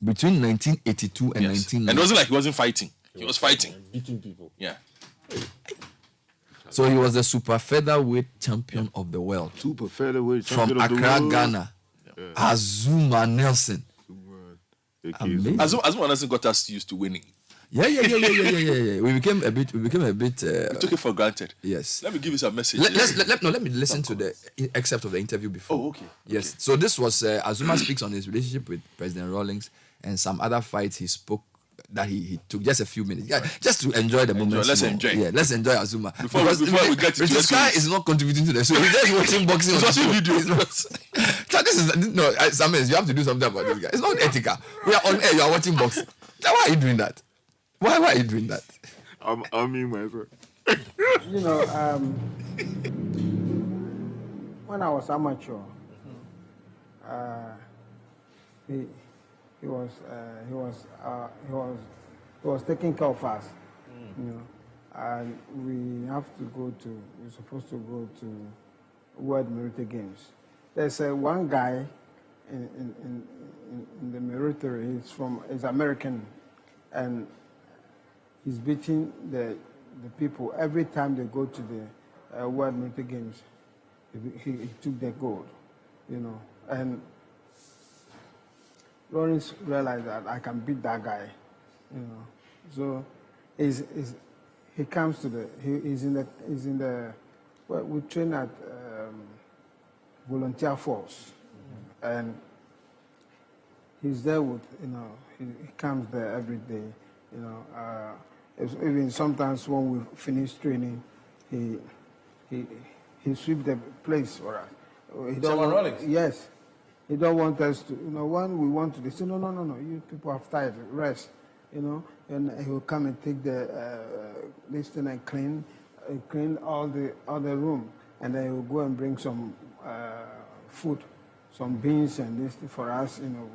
between 1982 and Yes. 1990. And it wasn't like he wasn't fighting. He was fighting. Beating people. Yeah. So he was the super featherweight champion of the world Super featherweight from champion of the Accra, world. Ghana. Azumah Nelson. Amazing. Azumah Nelson got us used to winning. Yeah. We became a bit. We took it for granted. Yes. Let me give you some message. Let me listen to the excerpt of the interview before. Oh, okay. Yes. So this was Azumah speaks on his relationship with President Rawlings and some other fights he spoke that he took just a few minutes. Yeah, just to enjoy the moment. Let's enjoy. Yeah, let's enjoy Azumah. Before we get to Richard Sky is not contributing to the show. He's just watching boxing. He's watching videos. Samuel, you have to do something about this guy. It's not ethical. We are on air. You are watching boxing. Why are you doing that? Why are you doing that? I mean myself. You know, when I was amateur, he was taking care of us, you know, and we're supposed to go to World Military Games. There's one guy in the military. He's American, and he's beating the people every time they go to the World Military Games. He took the gold, you know, and Lawrence realized that I can beat that guy, you know. So he comes to he's in the well, we train at volunteer force, and he's there with, you know, he comes there every day, you know. Even sometimes when we finish training, he sweep the place for us. Yes. He don't want us to, you know, when we want to, they say, no, you people have tired, rest, you know, and he will come and take this thing and clean all the room, and then he will go and bring some food, some beans and this for us, you know.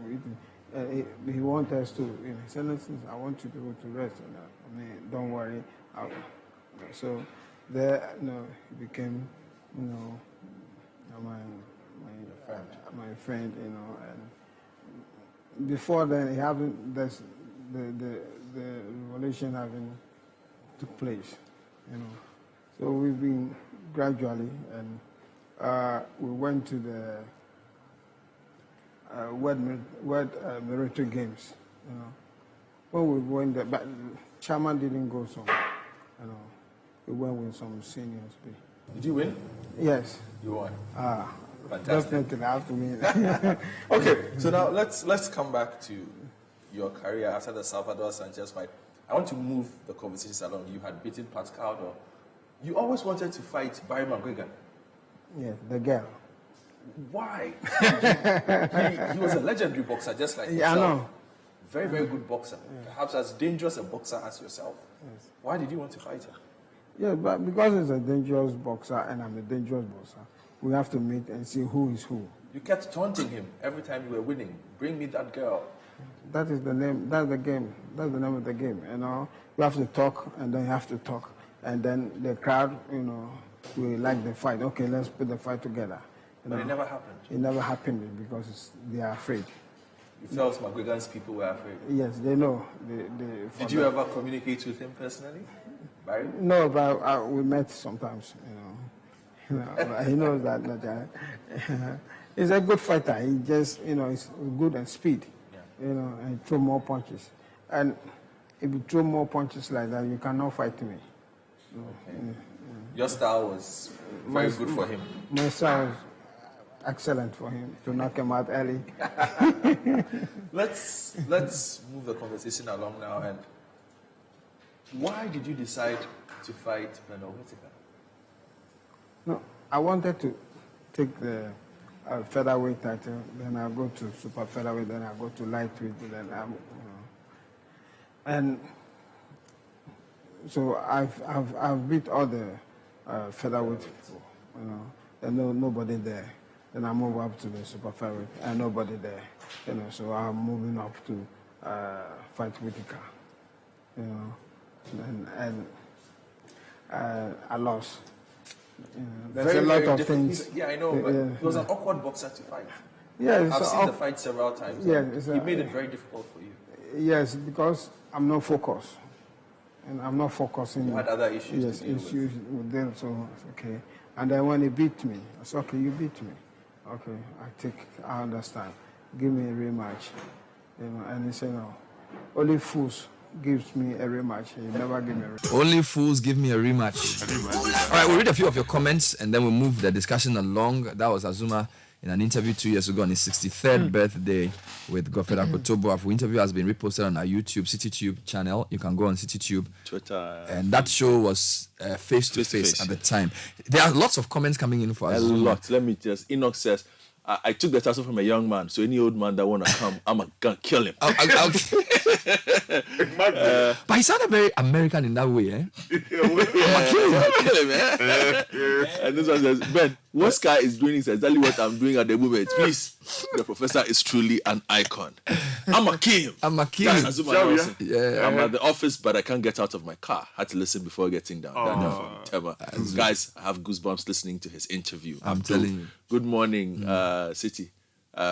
He wants us to, you know, he said, listen, I want you to go to rest, you know. I mean, don't worry. So there, you know, he became, you know, my friend, you know, and before then, the revolution having took place, you know. So we've been gradually, and we went to the World Military Games, you know. When we went there, but Chairman didn't go, so, you know, we went with some seniors. Did you win? Yes. You won. Fantastic. Definitely, I have to win. Okay, so now let's come back to your career after the Salvador Sanchez fight. I want to move the conversations along. You had beaten Pascal. You always wanted to fight Barry McGuigan. Yes, the girl. Why? he was a legendary boxer, just like yourself. Yeah, I know. Very, very good boxer. Yeah. Perhaps as dangerous a boxer as yourself. Yes. Why did you want to fight her? Yeah, but because he's a dangerous boxer and I'm a dangerous boxer, we have to meet and see who is who. You kept taunting him every time you were winning. Bring me that girl. That is the name. That's the game. That's the name of the game. You know, you have to talk, and then you have to talk, and then the crowd, you know, will like the fight. Okay, let's put the fight together. But it never happened. It never happened because they are afraid. You felt McGuigan's people were afraid? Yes, they know. Did you ever communicate with him personally, Barry? No, but we met sometimes, you know. He knows that he's a good fighter. He just, you know, he's good at speed, you know, and throw more punches. And if you throw more punches like that, you cannot fight me. Your style was very good for him. My style was excellent for him to knock him out early. Let's move the conversation along now. And why did you decide to fight Bernard Whitaker? No, I wanted to take the featherweight title, then I go to super featherweight, then I go to lightweight, then and so I've beat all the featherweight, and nobody there. Then I move up to the super featherweight, and nobody there, So I'm moving up to fight Whitaker, and I lost. There's a lot of things. Yeah, I know, but it was an awkward boxer to fight. Yeah, I've seen the fight several times. Yeah, he made it very difficult for you. Yes, because I'm not focused, and I'm not focusing. You had other issues. Yes, to deal issues with them. So okay, and then when he beat me, I said, okay, you beat me. Okay, I understand. Give me a rematch, And he said, no, only fools gives me a rematch. He never give me a rematch. Only fools give me a rematch. All right, we'll read a few of your comments and then we'll move the discussion along. That was Azumah in an interview 2 years ago on his 63rd birthday with Godfred Akoto Boafo. The interview has been reposted on our YouTube, CitiTube channel. You can go on CitiTube. Twitter. And that show was face-to-face at the time. There are lots of comments coming in for Azumah. A lot. Let me just... Enoch says, I took the title from a young man, so any old man that want to come, I'm going to kill him. But he sounded very American in that way, eh? Kill him, eh? And this one says, Ben, what Sky is doing is exactly what I'm doing at the moment. Please, the professor is truly an icon. I'm a kill him. I'm a kill him. That's Azumah Nelson. Yeah. I'm at the office, but I can't get out of my car. Had to listen before getting down. From Tema. Guys, I have goosebumps listening to his interview. I'm telling you. Good morning, Citi.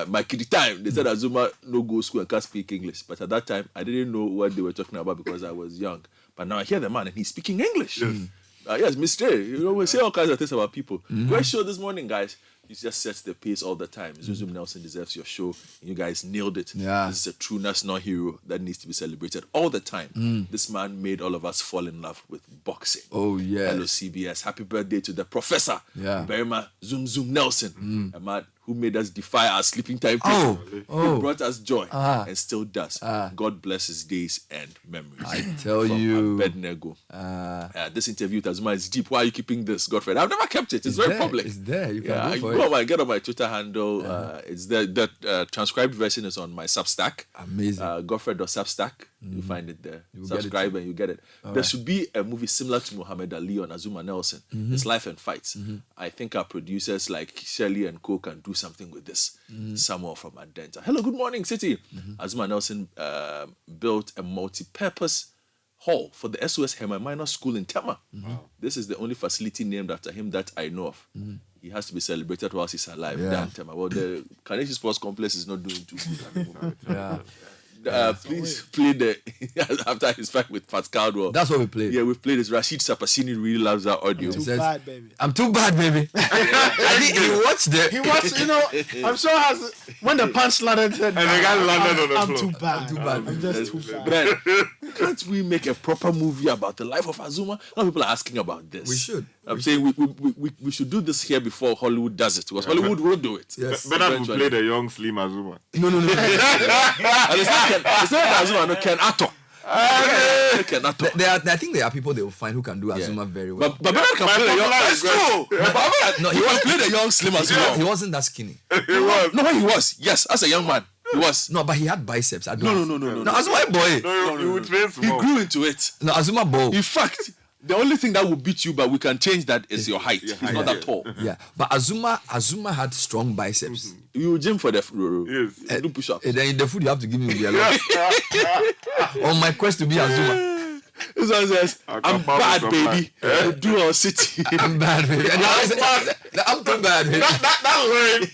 My kid time, they said Azumah no go school and can't speak English. But at that time, I didn't know what they were talking about because I was young. But now I hear the man and he's speaking English. Yes, Mr. We say all kinds of things about people. Great show this morning, guys. You just set the pace all the time. Azumah Nelson deserves your show. You guys nailed it. Yeah. This is a true national hero that needs to be celebrated all the time. This man made all of us fall in love with boxing. Oh, yeah. Hello, CBS. Happy birthday to the professor. Yeah. Berima Zoom Nelson. A man who made us defy our sleeping time. Oh. Who brought us joy and still does. God bless his days and memories. I tell From you. Abednego. This interview with Azumah is deep. Why are you keeping this, Godfred? I've never kept it. It's very there. public. It's there. You can go for go it. on, get on my Twitter handle. It's there. The transcribed version is on my Substack. Amazing. Godfred.substack. You find it there. You Subscribe and you get it. There should be a movie similar to Muhammad Ali on Azumah Nelson. His life and fights. I think our producers like Shirley and Co can do something with this. Someone from Adenta. Hello, good morning, Citi. Azumah Nelson built a multi-purpose hall for the SOS Hema Minor School in Tema. This is the only facility named after him that I know of. He has to be celebrated whilst he's alive. Yeah. Tema. Well, the Carnation Sports Complex is not doing too good at the moment. Yeah. Please play the after his fight with Pat Caldwell. That's what we played. Yeah, we've played this. Rashid Sapasini really loves that audio. He says, bad, baby. I'm too bad, baby. I think he watched it. He was, I'm sure when the punch landed, And the guy landed on the I'm floor. too bad. too bad. I'm just too bad. Ben, can't we make a proper movie about the life of Azumah? A lot of people are asking about this. We should. I'm saying we should do this here before Hollywood does it, because Hollywood will do it. Yes. Bernard will play the young slim Azumah. No. And it's not Azumah, no, Ken Atto. Ken Atto. I think there are people they will find who can do Azumah very well. But Bernard can play the young. That's true. No, He can play the young slim as well. he wasn't that skinny. He was. No, he was. Yes, as a young man, he was. No, but he had biceps. I No. don't No, Azumah boy. No, he would train He small. grew into it. No, Azumah boy. In fact, the only thing that will beat you, but we can change that, is your height. He's not that tall. Yeah, but Azumah had strong biceps. You gym for the Yes. do push-ups. And then the food you have to give me will be a lot. On my quest to be Azumah. This one says, I'm bad, baby. Do our city. I'm bad, baby. And I'm too bad, baby. That line.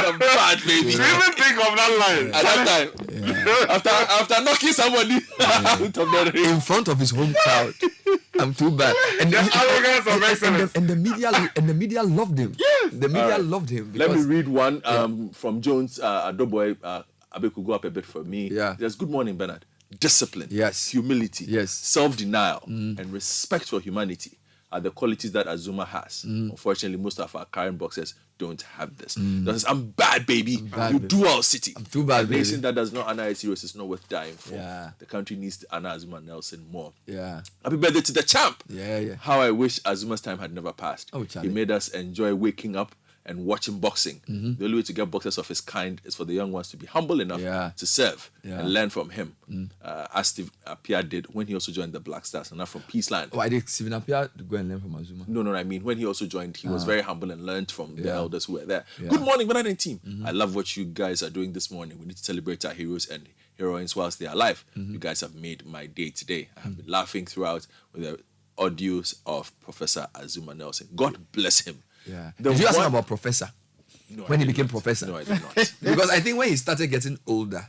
I'm bad, baby. You even think of that line. At that time, after knocking somebody out of the ring. In front of his home crowd. I'm too bad. And The arrogance of excellence. and the media loved him. Yeah. The media loved him. Let me because- read one from Jones Adoboy. Abe could go up a bit for me. Yeah. Just good morning, Bernard. discipline, Yes. humility, Yes. self-denial, and respect for humanity are the qualities that Azumah has. Unfortunately, most of our current boxers don't have this. Because I'm bad, baby. bad, You baby. do our City. I'm too bad, A nation baby. that does not honor its heroes is not worth dying for. Yeah. The country needs to honor Azumah Nelson more. Yeah. Happy birthday to the champ. Yeah. How I wish Azumah's time had never passed. Oh, He Charlie. made us enjoy waking up and watching boxing. The only way to get boxers of his kind is for the young ones to be humble enough to serve and learn from him, as Steve Appiah did when he also joined the Black Stars, and not from Peaceland. Why did Stephen Appiah go and learn from Azumah? No, I mean, when he also joined, he was very humble and learned from the elders who were there. Good morning, Bernard team. I love what you guys are doing this morning. We need to celebrate our heroes and heroines whilst they are alive. You guys have made my day today. I have been laughing throughout with the audios of Professor Azumah Nelson. God bless him. Yeah. The Did you ask him one- about Professor? No, When I he did became not. professor? No, I did not. Because I think when he started getting older,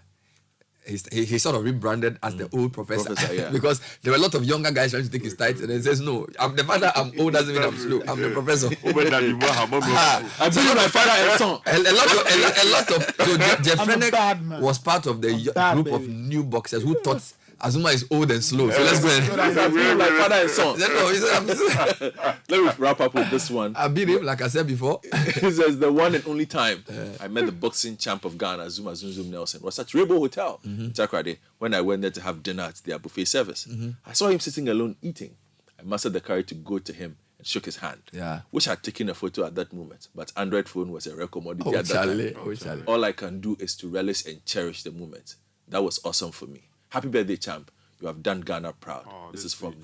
he sort of rebranded as the old professor. Professor, Because there were a lot of younger guys trying to take his title, and he says, "No, I'm the father. I'm old. Doesn't mean I'm slow. I'm the professor." I believe my father and son. A lot of so Jeff I'm a French bad man. was part of the bad group of baby. new boxers who thought Azumah is old and slow. So let's go and I believe my father and son. He said, "No," he said, Let me wrap up with this one. I beat him, like I said before. He says the one and only time I met the boxing champ of Ghana, Azumah Nelson, was at Rebo Hotel in Takoradi when I went there to have dinner at their buffet service. I saw him sitting alone eating. I mustered the courage to go to him and shook his hand. Yeah. Wish I had taken a photo at that moment, but Android phone was a rare commodity Oh, at that Charlie. time. Oh, Charlie. All I can do is to relish and cherish the moment. That was awesome for me. Happy birthday, champ. You have done Ghana proud. This is from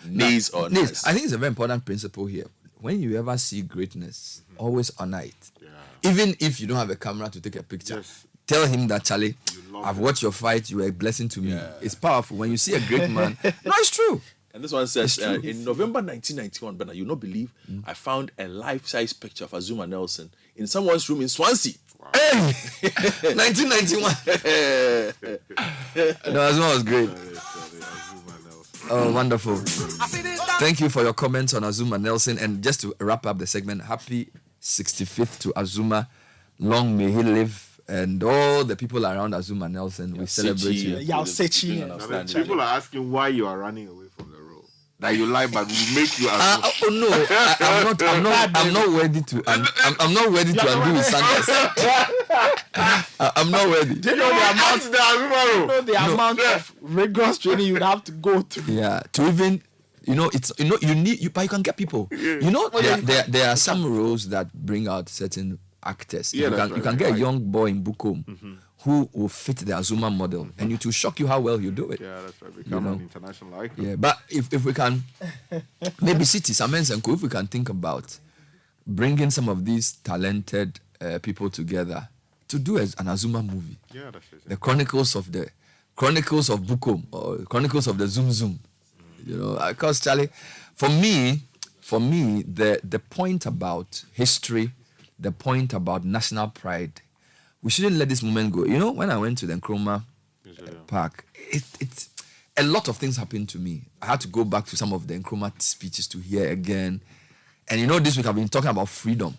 Nays or Nice. Nice. I think it's a very important principle here. When you ever see greatness, always honor it. Even if you don't have a camera to take a picture, Yes. tell him that, Charlie, love I've watched your fight. You were a blessing to me. It's powerful. When you see a great man, no, it's true. And this one says, in November 1991, Bernard, you'll not believe, I found a life-size picture of Azumah Nelson in someone's room in Swansea. Hey! 1991. No, Azumah was great. Oh, wonderful. Thank you for your comments on Azumah Nelson. And just to wrap up the segment, happy 65th to Azumah. Long may he live. And all the people around Azumah Nelson, we celebrate you. People are asking why you are running away from the role. That you lie, but we make you. Oh no, I'm not ready to. I'm not ready to undo his Sanders. I'm not ready. You know the amount of rigorous training you'd have to go through. Yeah, to even, it's you need, but you can get people. There are some roles that bring out certain actors. Yeah, You can get a young boy in Bukom who will fit the Azumah model, and it will shock you how well you do it. Yeah, that's right. Become an international icon. Yeah, but if we can, maybe Citi, Samens and Co, if we can think about bringing some of these talented people together to do an Azumah movie. Yeah, that's right. The Chronicles of Bukom, or Chronicles of the Zoom Zoom. Because Charlie, for me, the point about history, the point about national pride, we shouldn't let this moment go. When I went to the Nkrumah Park, it's a lot of things happened to me. I had to go back to some of the Nkrumah speeches to hear again. And this week I've been talking about freedom.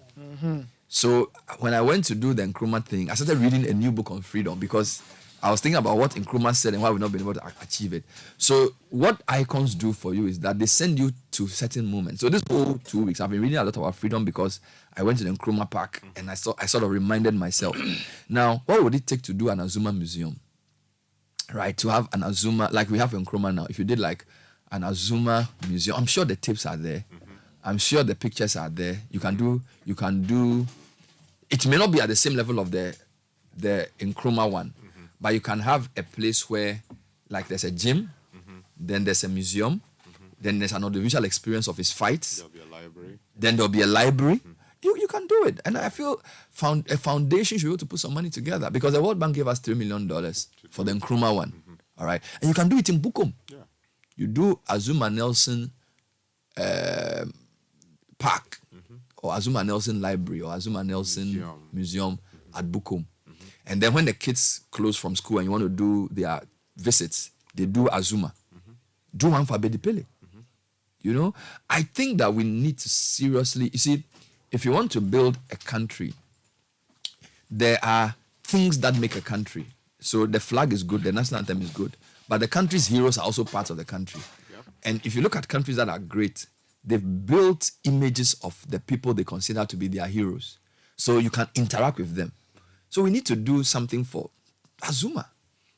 So when I went to do the Nkrumah thing, I started reading a new book on freedom because I was thinking about what Nkrumah said and why we've not been able to achieve it. So what icons do for you is that they send you to certain moments. So this whole 2 weeks, I've been reading a lot about freedom because I went to the Nkrumah Park and I sort of reminded myself. Now, what would it take to do an Azumah museum? Right, to have an Azumah, like we have in Nkrumah now. If you did like an Azumah museum, I'm sure the tapes are there. I'm sure the pictures are there. You can do, it may not be at the same level of the Nkrumah one, but you can have a place where, like, there's a gym, then there's a museum, then there's an audiovisual experience of his fights. There'll be a library. Then there'll be a library. You can do it. And I feel a foundation should be able to put some money together because the World Bank gave us $3 million for the Nkrumah one. All right. And you can do it in Bukom. Yeah. You do Azumah Nelson Park or Azumah Nelson Library or Azumah Nelson Museum at Bukom. And then when the kids close from school and you want to do their visits, they do Azumah. Do one for Abedipele. I think that we need to seriously, you see, if you want to build a country, there are things that make a country. So the flag is good, the national anthem is good, But the country's heroes are also part of the country. Yep. And if you look at countries that are great, they've built images of the people they consider to be their heroes. So you can interact with them. So we need to do something for Azumah.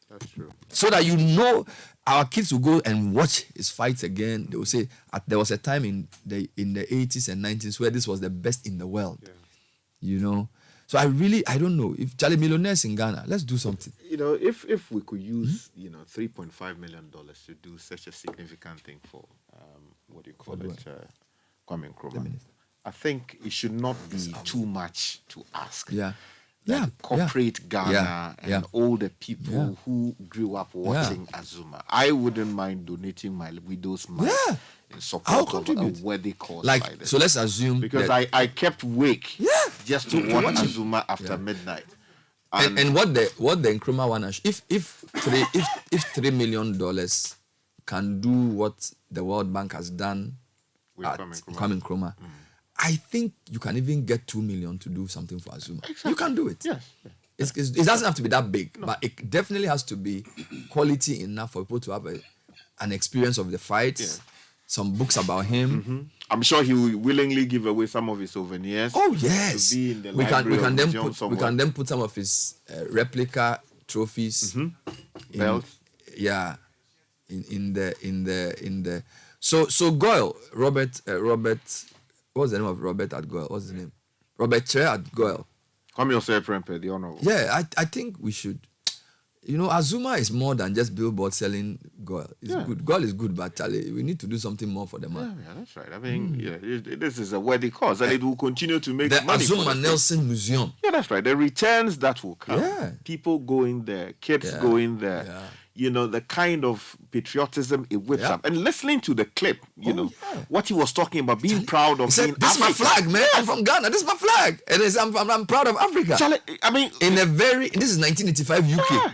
That's true. So that you know our kids will go and watch his fights again. They will say there was a time in the 80s and 90s where this was the best in the world. Yeah. You know. So I don't know. If Charlie millionaires in Ghana, let's do something. You know, if we could use, $3.5 million to do such a significant thing for, what do you call it, Kwame Nkrumah, I think it should not be too much to ask. Yeah. That corporate Ghana and all the people who grew up watching Azumah. I wouldn't mind donating my widow's money in support of a worthy cause like this. So let's assume because I kept wake just to watch Azumah after midnight. And what the Nkrumah one, if $3 million can do what the World Bank has done with at Kwame Nkrumah, I think you can even get 2 million to do something for Azumah. Exactly. You can do it. Yes. It doesn't have to be that big, but it definitely has to be quality enough for people to have an experience of the fights, some books about him. Mm-hmm. I'm sure he will willingly give away some of his souvenirs. Oh yes, to be in the we can then put some of his replica trophies, belts. In the. So Goyle, Robert. What's the name of Robert at Goyle? What's his name? Robert Tre at Goyle. Come yourself, Prempe, the honorable. Yeah, I think we should. Azumah is more than just billboard selling Goyle. It's good. Goyle is good, but Charlie, we need to do something more for the man. Yeah, that's right. I mean, this is a worthy cause, and it will continue to make the money. Azumah Nelson Museum. Yeah, that's right. The returns that will come. Yeah. People going there, kids going there. Yeah. The kind of patriotism it whips up. And listening to the clip, what he was talking about, being proud of being this is my flag, man. I'm from Ghana. This is my flag. And I'm proud of Africa. Charlie, I mean... this is 1985 UK.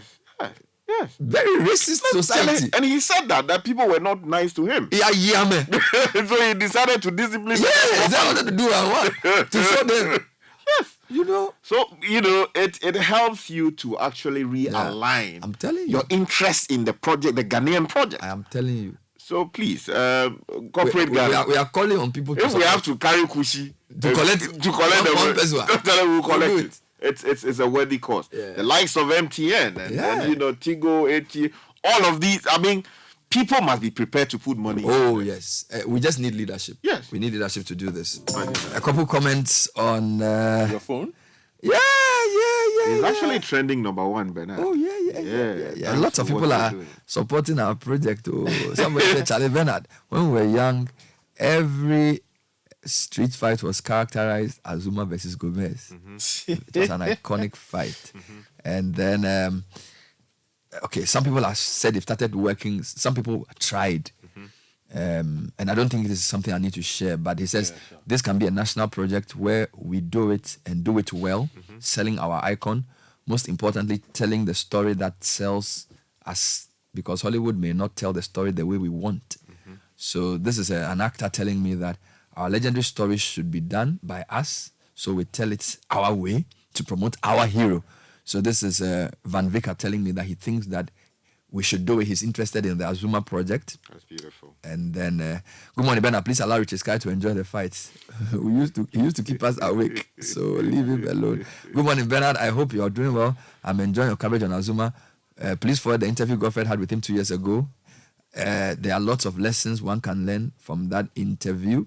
Yes. Very racist society. And he said that people were not nice to him. Yeah, man. So he decided to discipline them. Yeah, that's what to do and what? To show them. Yes. So, it helps you to actually realign I'm telling you. your interest in the project, the Ghanaian project. I am telling you. So please, corporate Ghana. We are calling on people to if we have to carry Kushi to collect one person, we'll collect it. It's a worthy cause. Yeah. The likes of MTN and Tigo, AT, all of these. I mean, people must be prepared to put money. Oh yes, we just need leadership. Yes, we need leadership to do this. A couple comments on your phone. Yeah. It's actually trending #1, Bernard. Oh yeah. Lots of people are supporting our project. Oh, somebody said, Charlie Bernard, when we were young, every street fight was characterized as Azumah versus Gomez. It was an iconic fight. And then, some people have said they've started working. Some people tried. And I don't think this is something I need to share, but he says this can be a national project where we do it and do it well, selling our icon. Most importantly, telling the story that sells us, because Hollywood may not tell the story the way we want. So this is an actor telling me that our legendary stories should be done by us, so we tell it our way to promote our hero. So this is Van Vicker telling me that he thinks that we should do it. He's interested in the Azumah project. That's beautiful. And then, good morning, Bernard. Please allow Richard Sky to enjoy the fights. He used to keep us awake, so leave him alone. Good morning, Bernard. I hope you are doing well. I'm enjoying your coverage on Azumah. Please forward the interview Godfred had with him 2 years ago. There are lots of lessons one can learn from that interview.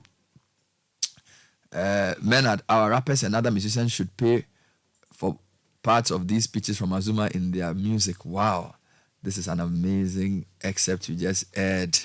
Bernard, our rappers and other musicians should pay for parts of these speeches from Azumah in their music. Wow. This is an amazing excerpt you just aired.